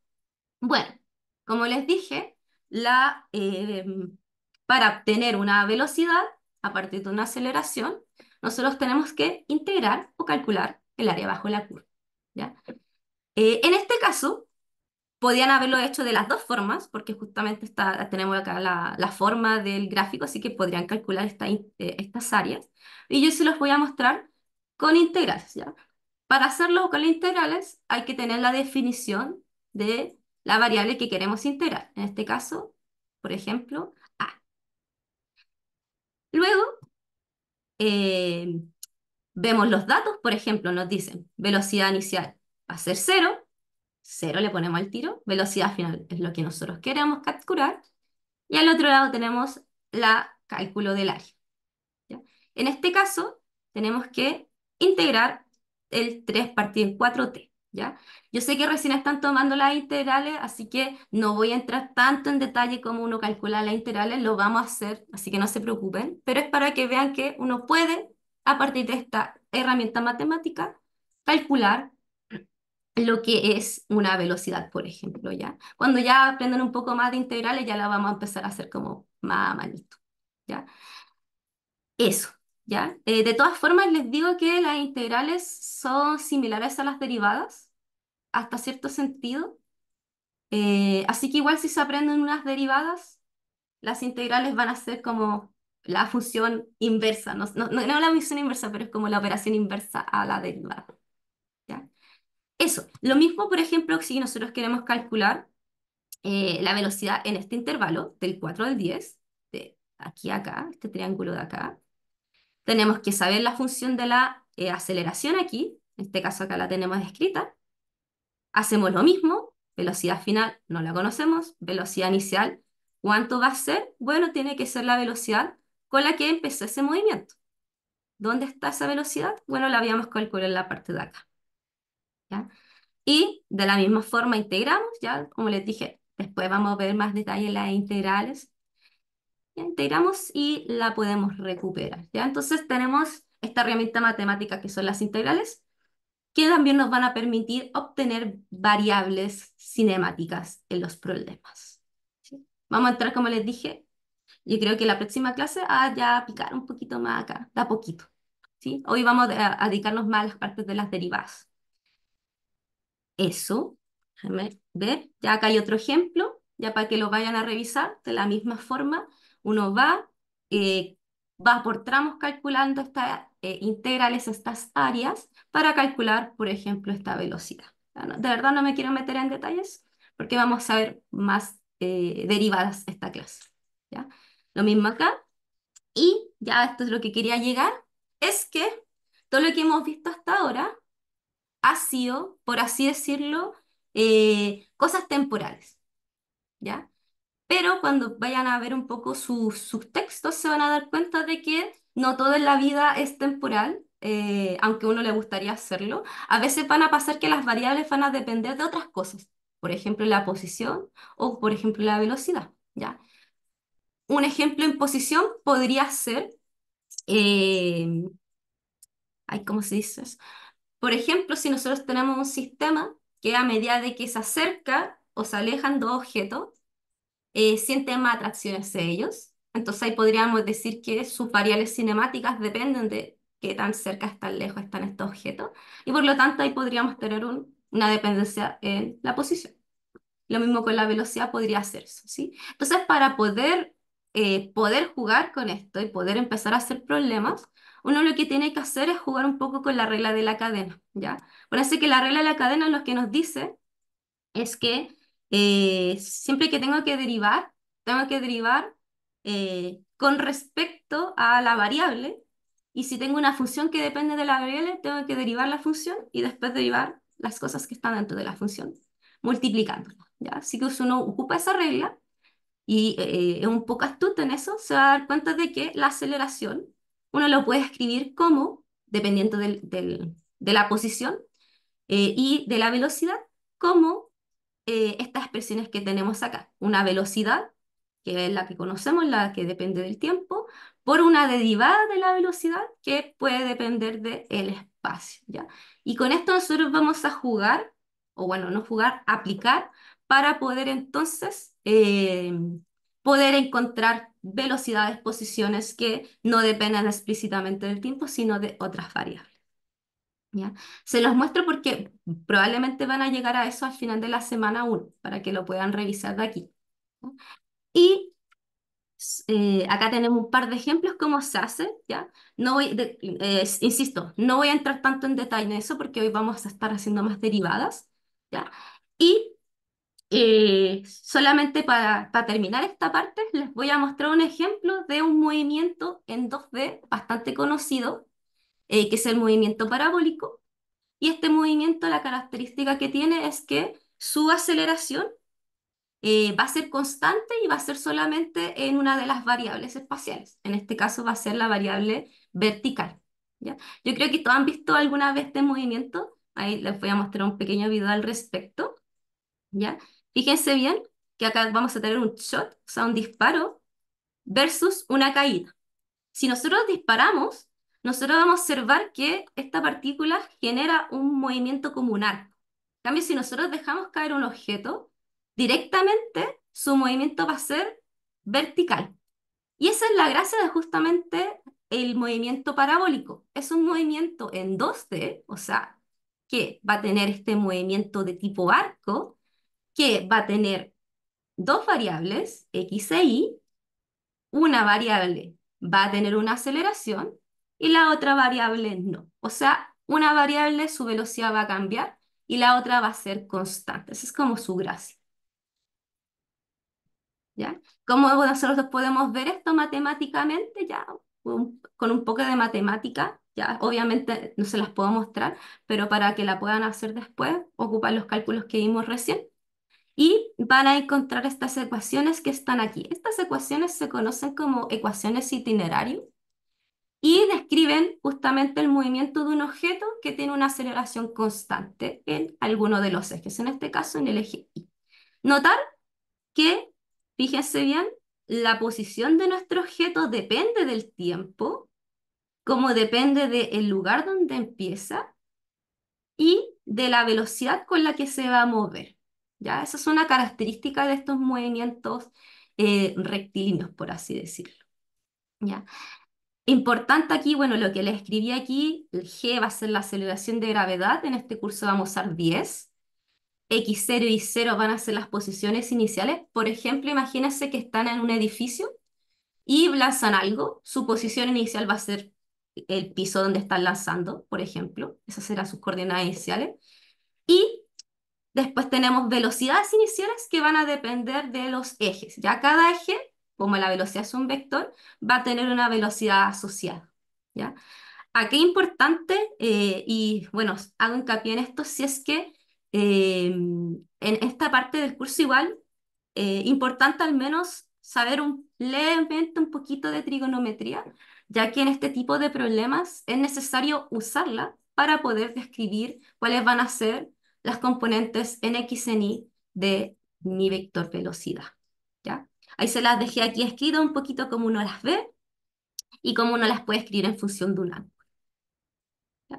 Bueno, como les dije, para obtener una velocidad a partir de una aceleración, nosotros tenemos que integrar o calcular el área bajo la curva, ¿ya? En este caso, podían haberlo hecho de las dos formas, porque justamente tenemos acá la forma del gráfico, así que podrían calcular estas áreas. Y yo se los voy a mostrar con integrales, ¿ya? Para hacerlo con integrales hay que tener la definición de la variable que queremos integrar. En este caso, por ejemplo, a. Luego, eh, vemos los datos, por ejemplo, nos dicen velocidad inicial va a ser cero, cero le ponemos al tiro, velocidad final es lo que nosotros queremos capturar, y al otro lado tenemos la cálculo del área. ¿Ya? En este caso, tenemos que integrar el 3 partido en 4t, ¿ya? Yo sé que recién están tomando las integrales, así que no voy a entrar tanto en detalle como uno calcula las integrales, lo vamos a hacer, así que no se preocupen, pero es para que vean que uno puede, a partir de esta herramienta matemática, calcular lo que es una velocidad, por ejemplo, ¿ya? Cuando ya aprendan un poco más de integrales, ya la vamos a empezar a hacer como más a manito, ¿ya? Eso, ¿ya? De todas formas, les digo que las integrales son similares a las derivadas, hasta cierto sentido. Así que igual si se aprenden unas derivadas, las integrales van a ser como la función inversa, no la función inversa, pero es como la operación inversa a la derivada, ¿ya? Eso, lo mismo, por ejemplo, si nosotros queremos calcular la velocidad en este intervalo, del 4 al 10, de aquí a acá, este triángulo de acá. Tenemos que saber la función de la aceleración aquí, en este caso acá la tenemos escrita. Hacemos lo mismo, velocidad final no la conocemos, velocidad inicial, ¿cuánto va a ser? Bueno, tiene que ser la velocidad con la que empezó ese movimiento. ¿Dónde está esa velocidad? Bueno, la habíamos calculado en la parte de acá, ¿ya? Y de la misma forma integramos, ya como les dije, después vamos a ver más detalle en las integrales. Ya integramos y la podemos recuperar, ¿ya? Entonces tenemos esta herramienta matemática que son las integrales, que también nos van a permitir obtener variables cinemáticas en los problemas, ¿sí? Vamos a entrar, como les dije, yo creo que la próxima clase a ya picar un poquito más acá, de a poquito, ¿sí? Hoy vamos a dedicarnos más a las partes de las derivadas. Eso, déjame ver, ya acá hay otro ejemplo, ya para que lo vayan a revisar, de la misma forma, uno eh, va por tramos calculando estas integrales, estas áreas, para calcular, por ejemplo, esta velocidad. Ya de verdad no me quiero meter en detalles, porque vamos a ver más derivadas esta clase, ¿ya? Lo mismo acá, y ya esto es lo que quería llegar, es que todo lo que hemos visto hasta ahora ha sido, por así decirlo, cosas temporales, ¿ya? Pero cuando vayan a ver un poco sus textos, se van a dar cuenta de que no todo en la vida es temporal, aunque a uno le gustaría hacerlo. A veces van a pasar que las variables van a depender de otras cosas, por ejemplo, la posición o, por ejemplo, la velocidad, ¿ya? Un ejemplo en posición podría ser, eh, ay, ¿cómo se dice eso? Por ejemplo, si nosotros tenemos un sistema que a medida de que se acerca o se alejan dos objetos, siente más atracción hacia ellos. Entonces ahí podríamos decir que sus variables cinemáticas dependen de qué tan cerca, tan lejos están estos objetos. Y por lo tanto ahí podríamos tener un una dependencia en la posición. Lo mismo con la velocidad podría hacerse, ¿sí? Entonces, para poder jugar con esto y poder empezar a hacer problemas, uno lo que tiene que hacer es jugar un poco con la regla de la cadena, ¿ya? Parece que la regla de la cadena lo que nos dice es que siempre que tengo que derivar con respecto a la variable, y si tengo una función que depende de la variable, tengo que derivar la función y después derivar las cosas que están dentro de la función, multiplicándola, ¿ya? Así que si uno ocupa esa regla y es un poco astuto en eso, se va a dar cuenta de que la aceleración uno lo puede escribir como, dependiendo de la posición y de la velocidad, como estas expresiones que tenemos acá. Una velocidad, que es la que conocemos, la que depende del tiempo, por una derivada de la velocidad que puede depender del espacio, ¿ya? Y con esto nosotros vamos a jugar, o bueno, no jugar, aplicar, para poder entonces poder encontrar velocidades, posiciones que no dependan explícitamente del tiempo, sino de otras variables. ¿Ya? Se los muestro porque probablemente van a llegar a eso al final de la semana 1 para que lo puedan revisar de aquí. ¿Ya? Y acá tenemos un par de ejemplos cómo se hace, ¿ya? No voy, insisto, no voy a entrar tanto en detalle en eso porque hoy vamos a estar haciendo más derivadas, ¿ya? Y solamente para terminar esta parte, les voy a mostrar un ejemplo de un movimiento en 2D bastante conocido, que es el movimiento parabólico. Y este movimiento, la característica que tiene es que su aceleración va a ser constante y va a ser solamente en una de las variables espaciales. En este caso va a ser la variable vertical, ¿ya? Yo creo que todos han visto alguna vez este movimiento. Ahí les voy a mostrar un pequeño video al respecto, ¿ya? Fíjense bien que acá vamos a tener un shot, o sea, un disparo, versus una caída. Si nosotros disparamos, nosotros vamos a observar que esta partícula genera un movimiento como un arco. En cambio, si nosotros dejamos caer un objeto, directamente su movimiento va a ser vertical. Y esa es la gracia de justamente el movimiento parabólico. Es un movimiento en 2D, o sea, que va a tener este movimiento de tipo arco, que va a tener dos variables, x e y. Una variable va a tener una aceleración y la otra variable no. O sea, una variable su velocidad va a cambiar y la otra va a ser constante. Esa es como su gracia, ¿ya? ¿Cómo nosotros podemos ver esto matemáticamente? Ya, con un poco de matemática, ya, obviamente no se las puedo mostrar, pero para que la puedan hacer después, ocupan los cálculos que vimos recién. Y van a encontrar estas ecuaciones que están aquí. Estas ecuaciones se conocen como ecuaciones itinerarios y describen justamente el movimiento de un objeto que tiene una aceleración constante en alguno de los ejes, en este caso en el eje Y. Notar que, fíjense bien, la posición de nuestro objeto depende del tiempo, como depende del lugar donde empieza y de la velocidad con la que se va a mover. ¿Ya? Esa es una característica de estos movimientos rectilíneos, por así decirlo. ¿Ya? Importante aquí, bueno, lo que les escribí aquí, el G va a ser la aceleración de gravedad, en este curso vamos a usar 10. X0 y 0 van a ser las posiciones iniciales. Por ejemplo, imagínense que están en un edificio y lanzan algo, su posición inicial va a ser el piso donde están lanzando, por ejemplo, esas serán sus coordenadas iniciales. Y después tenemos velocidades iniciales que van a depender de los ejes. Ya cada eje, como la velocidad es un vector, va a tener una velocidad asociada. ¿Ya? Aquí es importante, y bueno, hago hincapié en esto, si es que en esta parte del curso igual, importante al menos saber levemente un poquito de trigonometría, ya que en este tipo de problemas es necesario usarla para poder describir cuáles van a ser las componentes en x en y de mi vector velocidad. ¿Ya? Ahí se las dejé aquí escritas un poquito como uno las ve y cómo uno las puede escribir en función de un ángulo. ¿Ya?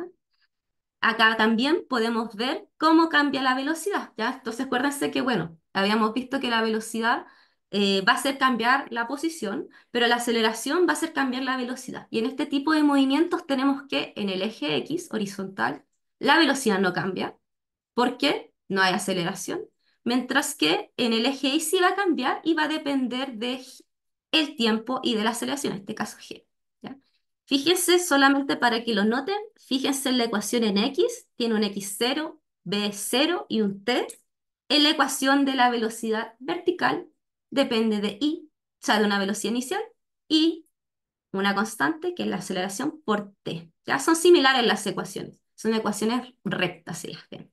Acá también podemos ver cómo cambia la velocidad, ¿ya? Entonces acuérdense que, bueno, habíamos visto que la velocidad va a hacer cambiar la posición, pero la aceleración va a hacer cambiar la velocidad. Y en este tipo de movimientos tenemos que en el eje X horizontal la velocidad no cambia, porque no hay aceleración, mientras que en el eje Y sí va a cambiar y va a depender de el tiempo y de la aceleración, en este caso G. ¿Ya? Fíjense, solamente para que lo noten, fíjense en la ecuación en X, tiene un X0, B0 y un T. En la ecuación de la velocidad vertical depende de I, o sea, de una velocidad inicial, y una constante que es la aceleración por T. Ya son similares las ecuaciones, son ecuaciones rectas si las ven.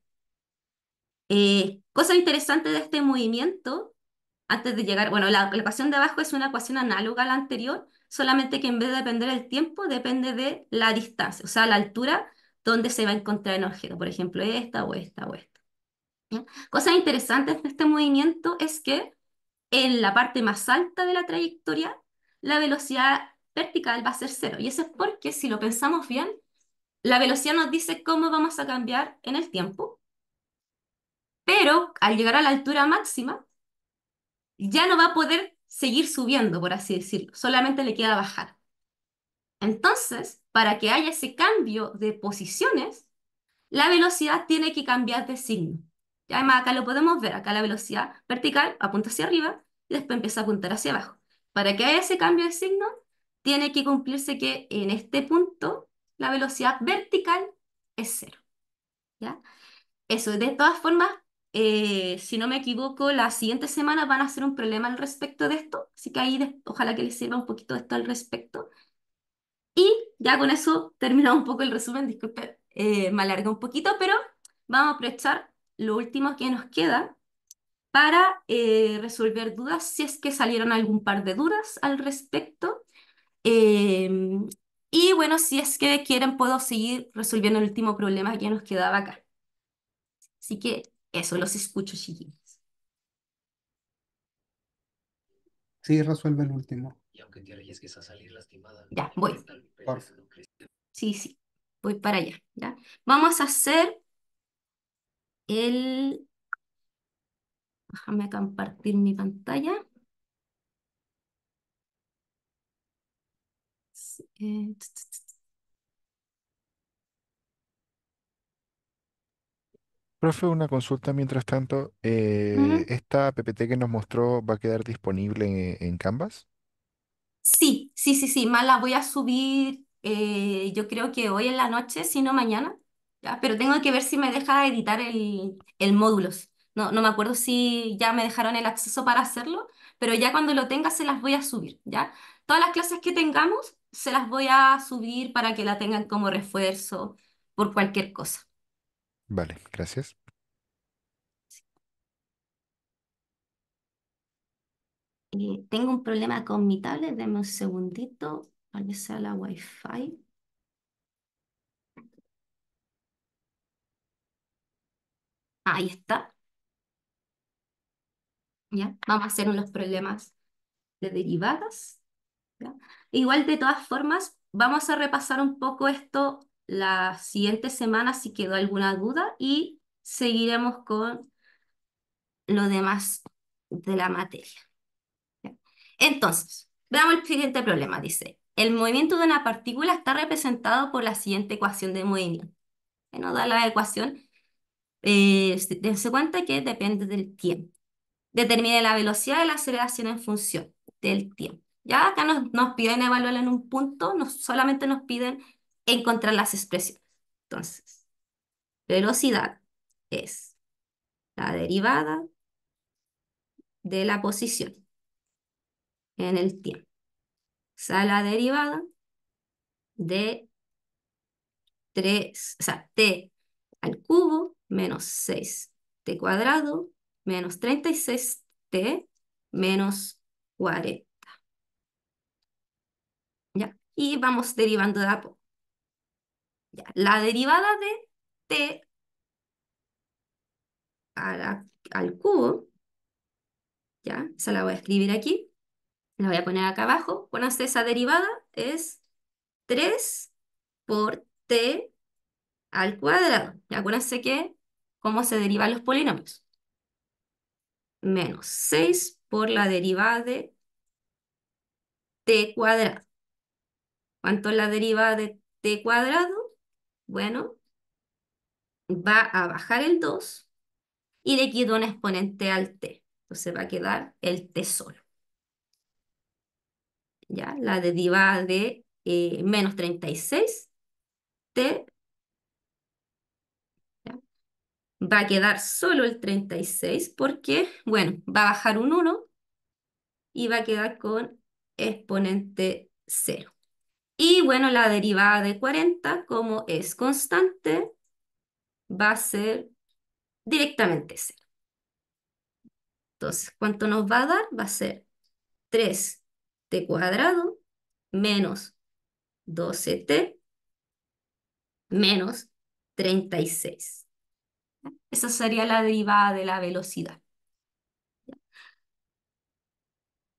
Cosa interesante de este movimiento, antes de llegar, bueno, la ecuación de abajo es una ecuación análoga a la anterior, solamente que en vez de depender del tiempo, depende de la distancia, o sea, la altura donde se va a encontrar el objeto, por ejemplo, esta o esta o esta. ¿Ya? Cosas interesantes de este movimiento es que en la parte más alta de la trayectoria, la velocidad vertical va a ser cero. Y eso es porque, si lo pensamos bien, la velocidad nos dice cómo vamos a cambiar en el tiempo, pero al llegar a la altura máxima, ya no va a poder seguir subiendo, por así decirlo, solamente le queda bajar. Entonces, para que haya ese cambio de posiciones, la velocidad tiene que cambiar de signo. Y además, acá lo podemos ver, acá la velocidad vertical apunta hacia arriba y después empieza a apuntar hacia abajo. Para que haya ese cambio de signo, tiene que cumplirse que en este punto la velocidad vertical es cero. ¿Ya? Eso, de todas formas, si no me equivoco, la siguiente semana van a hacer un problema al respecto de esto, así que ahí ojalá que les sirva un poquito esto al respecto. Y ya con eso terminamos un poco el resumen, disculpe, me alargué un poquito, pero vamos a aprovechar lo último que nos queda para resolver dudas, si es que salieron algún par de dudas al respecto. Em, y bueno, si es que quieren, puedo seguir resolviendo el último problema que nos quedaba acá. Así que eso, los escucho, chiquillos. Sí, resuelve el último. Ya, voy. Por Sí, sí, voy para allá, ¿ya? Vamos a hacer el... Déjame compartir mi pantalla. Sí, Profe, una consulta mientras tanto. ujú. ¿Esta PPT que nos mostró va a quedar disponible en Canvas? Sí, sí, sí, sí, más la voy a subir, yo creo que hoy en la noche, si no mañana, ¿ya? Pero tengo que ver si me deja editar el módulos. No, no me acuerdo si ya me dejaron el acceso para hacerlo, pero ya cuando lo tenga se las voy a subir, ¿ya? Todas las clases que tengamos se las voy a subir para que la tengan como refuerzo por cualquier cosa. Vale, gracias. Tengo un problema con mi tablet, denme un segundito, tal vez sea la Wi-Fi. Ahí está. ¿Ya? Vamos a hacer unos problemas de derivadas, ¿ya? Igual, de todas formas, vamos a repasar un poco esto la siguiente semana si quedó alguna duda y seguiremos con lo demás de la materia, ¿ya? Entonces, veamos el siguiente problema. Dice, el movimiento de una partícula está representado por la siguiente ecuación de movimiento. Que nos da la ecuación, dense cuenta que depende del tiempo. Determine la velocidad de la aceleración en función del tiempo. Ya acá nos piden evaluar en un punto, solamente nos piden encontrar las expresiones. Entonces, velocidad es la derivada de la posición en el tiempo. O sea, la derivada de 3, o sea, t al cubo menos 6t cuadrado menos 36t menos 40. ¿Ya? Y vamos derivando de a poco. Ya, la derivada de t al cubo, ya, esa la voy a escribir aquí, la voy a poner acá abajo. Acuérdense, esa derivada es 3 por t al cuadrado. Y acuérdense que, ¿cómo se derivan los polinomios? Menos 6 por la derivada de t cuadrado. ¿Cuánto es la derivada de t cuadrado? Bueno, va a bajar el 2 y le quito un exponente al t. Entonces va a quedar el t solo. ¿Ya? La derivada de menos 36 t, ¿ya? Va a quedar solo el 36 porque, bueno, va a bajar un 1 y va a quedar con exponente cero. Y bueno, la derivada de 40, como es constante, va a ser directamente cero. Entonces, ¿cuánto nos va a dar? Va a ser 3t cuadrado menos 12t menos 36. Esa sería la derivada de la velocidad.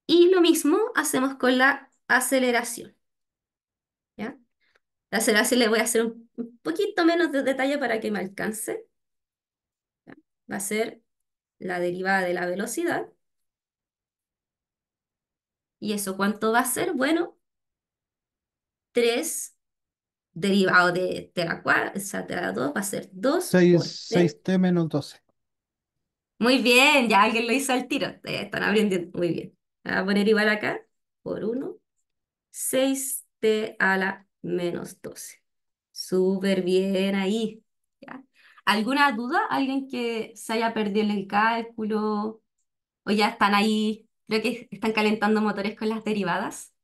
Y lo mismo hacemos con la aceleración. ¿Ya? La aceleración le voy a hacer un poquito menos de detalle para que me alcance. ¿Ya? Va a ser la derivada de la velocidad. ¿Y eso cuánto va a ser? Bueno, 3 derivado de t a la cuarta, o sea, t a la 2 va a ser 2 6, por t. 6t menos 12. Muy bien, ya alguien lo hizo al tiro. Están aprendiendo muy bien. Voy a poner igual acá por 1, 6t a la menos 12. Súper bien ahí. ¿Ya? ¿Alguna duda? ¿Alguien que se haya perdido en el cálculo? ¿O ya están ahí? Creo que están calentando motores con las derivadas.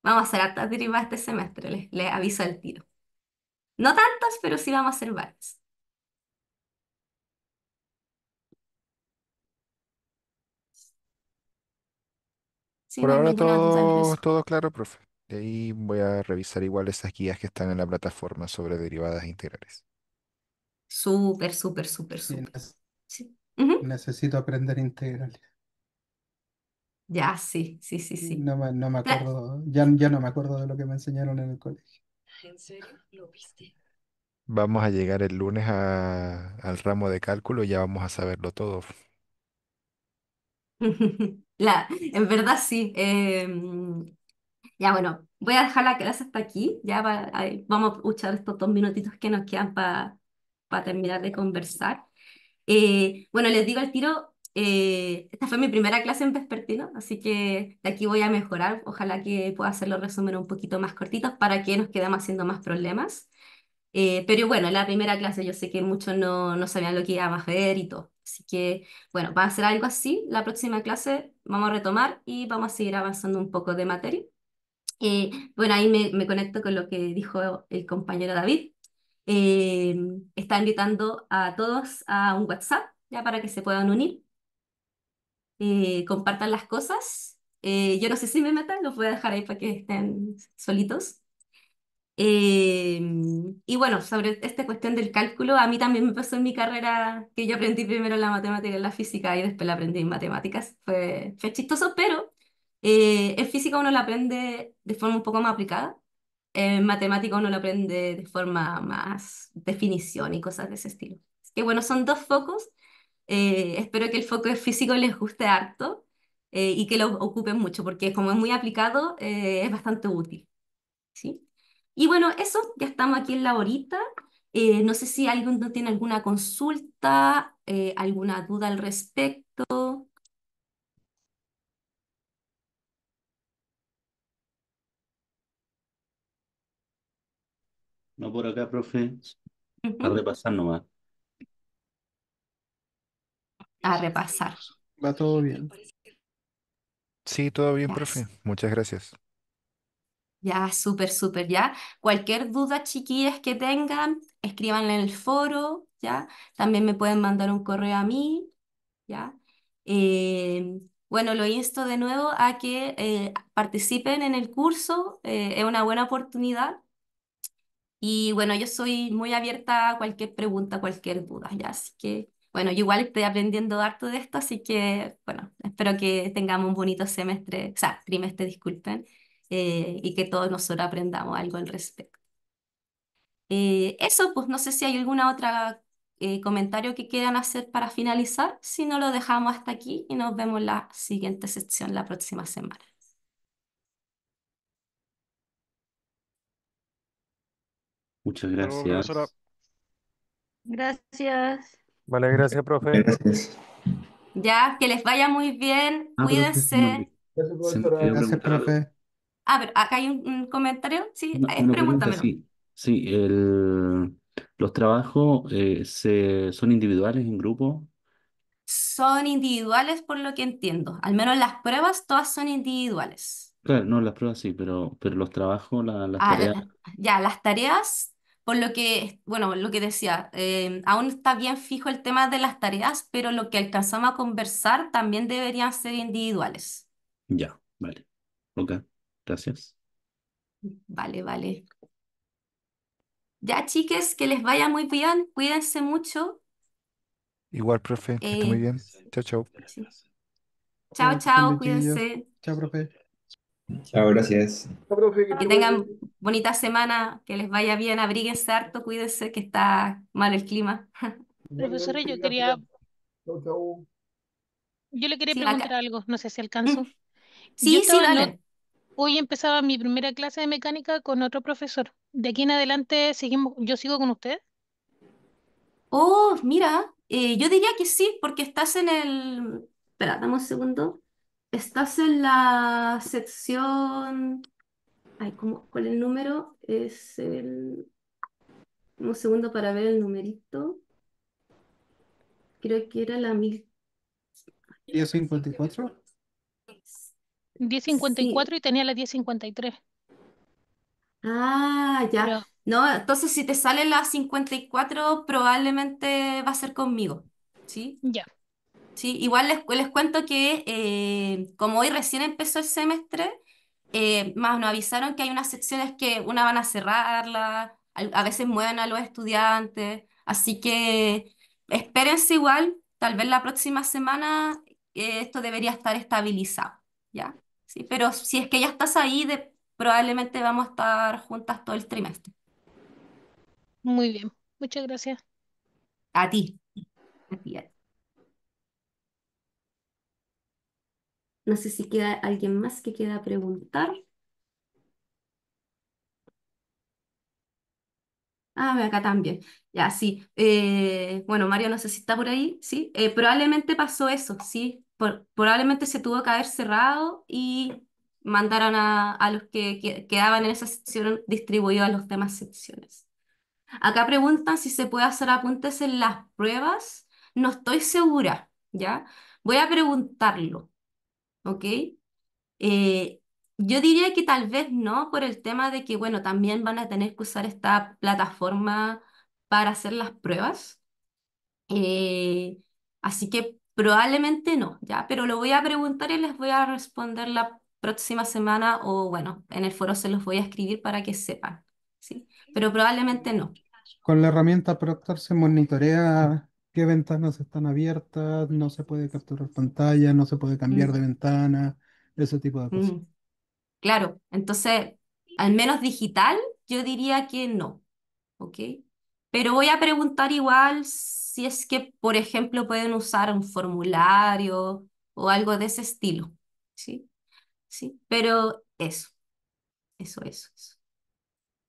Vamos a hacer hartas derivadas este semestre, les aviso al tiro. No tantas, pero sí vamos a hacer varias. Si Por no hay ahora ninguna duda, les todo, resuelvo. todo claro, profe. De ahí voy a revisar igual esas guías que están en la plataforma sobre derivadas integrales. Súper, súper, súper, Sí, súper. Sí. Ujú. necesito aprender integrales. Ya, sí, sí, sí, sí. No me Pla- acuerdo, ya no me acuerdo de lo que me enseñaron en el colegio. Vamos a llegar el lunes al ramo de cálculo y ya vamos a saberlo todo. en verdad sí. Ya bueno, voy a dejar la clase hasta aquí. Ya ahí vamos a escuchar estos 2 minutitos que nos quedan para terminar de conversar. Bueno, les digo al tiro, esta fue mi primera clase en vespertino, así que de aquí voy a mejorar. Ojalá que pueda hacer los resúmenes un poquito más cortitos para que nos quedemos haciendo más problemas. Pero bueno, la primera clase yo sé que muchos no sabían lo que íbamos a ver y todo. Así que, bueno, va a ser algo así. La próxima clase vamos a retomar y vamos a seguir avanzando un poco de materia. Bueno, ahí me conecto con lo que dijo el compañero David. Eh, Está invitando a todos a un WhatsApp, ya para que se puedan unir, compartan las cosas. Yo no sé si me metan, los voy a dejar ahí para que estén solitos. Eh, y bueno, sobre esta cuestión del cálculo, a mí también me pasó en mi carrera que yo aprendí primero la matemática y la física y después la aprendí en matemáticas. Fue chistoso, pero en física uno la aprende de forma un poco más aplicada. En matemática uno lo aprende de forma más definición y cosas de ese estilo. Así que bueno, son dos focos. Espero que el foco de físico les guste harto y que lo ocupen mucho, porque como es muy aplicado, es bastante útil. ¿Sí? Y bueno, eso, ya estamos aquí en la horita. No sé si alguien no tiene alguna consulta, alguna duda al respecto. No por acá, profe, a Ujú. repasar nomás. A repasar. Va todo bien. Sí, todo bien, Ya, profe. Muchas gracias. ya, súper, súper, ya. Cualquier duda, chiquillas, que tengan, escriban en el foro, ya. También me pueden mandar un correo a mí, ya. Bueno, lo insto de nuevo a que participen en el curso, es una buena oportunidad. Y bueno, yo soy muy abierta a cualquier pregunta, cualquier duda, ya. Así que, bueno, yo igual estoy aprendiendo harto de esto, así que, bueno, espero que tengamos un bonito semestre, o sea, trimestre, disculpen, y que todos nosotros aprendamos algo al respecto. Eso, pues no sé si hay alguna otra comentario que quieran hacer para finalizar, si no lo dejamos hasta aquí y nos vemos la siguiente sección la próxima semana. Muchas Hasta luego, profesora. gracias. Gracias. Vale, gracias, profe. Gracias. Ya, que les vaya muy bien, Profe, cuídense. Gracias, se me profesora. olvidó Gracias, preguntar algo. profe. Pero acá hay un comentario. Sí, Una pregunta, pregúntamelo. sí. Sí, los trabajos son individuales en grupo. Son individuales por lo que entiendo. Al menos las pruebas, todas son individuales. Claro, no, las pruebas sí, pero los trabajos, las Ah, tareas, ya, las tareas, por lo que, bueno, lo que decía, aún está bien fijo el tema de las tareas, pero lo que alcanzamos a conversar también deberían ser individuales. ya, vale. Ok, gracias. Vale, vale. Ya, chiques, que les vaya muy bien, cuídense mucho. Igual, profe, que esté muy Eh, bien. Chao, chao. sí. Chao, Que estén chao, bien, chiquillos. cuídense. Chao, profe. Chao, gracias. Chao, profe, que Que esté muy tengan bien. bonita semana, que les vaya bien, abríguense harto, cuídense que está mal el clima. Profesora, Igualmente, gracias. Chao, chao. yo le quería Sí, preguntar acá. algo, no sé si Mm. alcanzo. Yo Sí, sí, estaba, no, dale. hoy empezaba mi primera clase de mecánica con otro profesor. De aquí en adelante seguimos, yo sigo con usted. Oh, mira, yo diría que sí, porque estás en el... Espera, dame un segundo. Estás en la sección... Ay, ¿cuál es el número? Es el... Un segundo para ver el numerito. Creo que era la mil... 10:54. 10:54 Sí. y tenía la 10:53. Ah, ya. Pero No, entonces si te sale la 54 probablemente va a ser conmigo. ¿Sí? ya, Sí, igual les cuento que como hoy recién empezó el semestre, más nos avisaron que hay unas secciones que una van a cerrarla, a veces mueven a los estudiantes, así que espérense igual, tal vez la próxima semana esto debería estar estabilizado, ¿ya? Sí, pero si es que ya estás ahí, probablemente vamos a estar juntas todo el trimestre. muy bien. Muchas gracias. A ti, a ti, a ti. No sé si queda alguien más que quiera preguntar. Ah, acá también. Ya, sí. Bueno, Mario, no sé si está por ahí, ¿sí? Probablemente pasó eso, ¿sí? Probablemente se tuvo que haber cerrado y mandaron a los que quedaban en esa sección distribuidos a las demás secciones. Acá preguntan si se puede hacer apuntes en las pruebas. No estoy segura, ¿ya? Voy a preguntarlo, ¿ok? Eh, yo diría que tal vez no, por el tema de que, bueno, también van a tener que usar esta plataforma para hacer las pruebas. Eh, Así que probablemente no, ¿ya? Pero lo voy a preguntar y les voy a responder la próxima semana o, bueno, en el foro se los voy a escribir para que sepan, ¿sí? Pero probablemente no. Con la herramienta Proctor se monitorea qué ventanas están abiertas, no se puede capturar pantalla, no se puede cambiar de Mm, ventana, ese tipo de cosas. mm. Claro, entonces, al menos digital, yo diría que no. ¿Ok? Pero voy a preguntar igual si es que, por ejemplo, pueden usar un formulario o algo de ese estilo. ¿Sí? ¿Sí? Pero eso.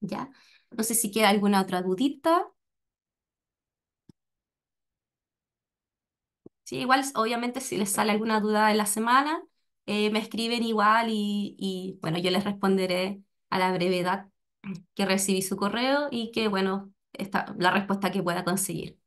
¿Ya? No sé si queda alguna otra dudita. Sí, igual, obviamente, si les sale alguna duda en la semana, me escriben igual bueno, yo les responderé a la brevedad que recibí su correo y que, bueno, la respuesta que pueda conseguir.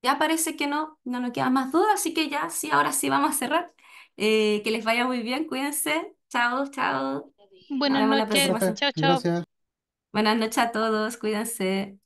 Ya parece que no nos quedan más dudas, así que ya sí, ahora sí vamos a cerrar. Que les vaya muy bien, cuídense. Chao, chao. Nos Buenas vemos la noches. próxima Profe, semana. Chao, chao. gracias. Buenas noches a todos, cuídense.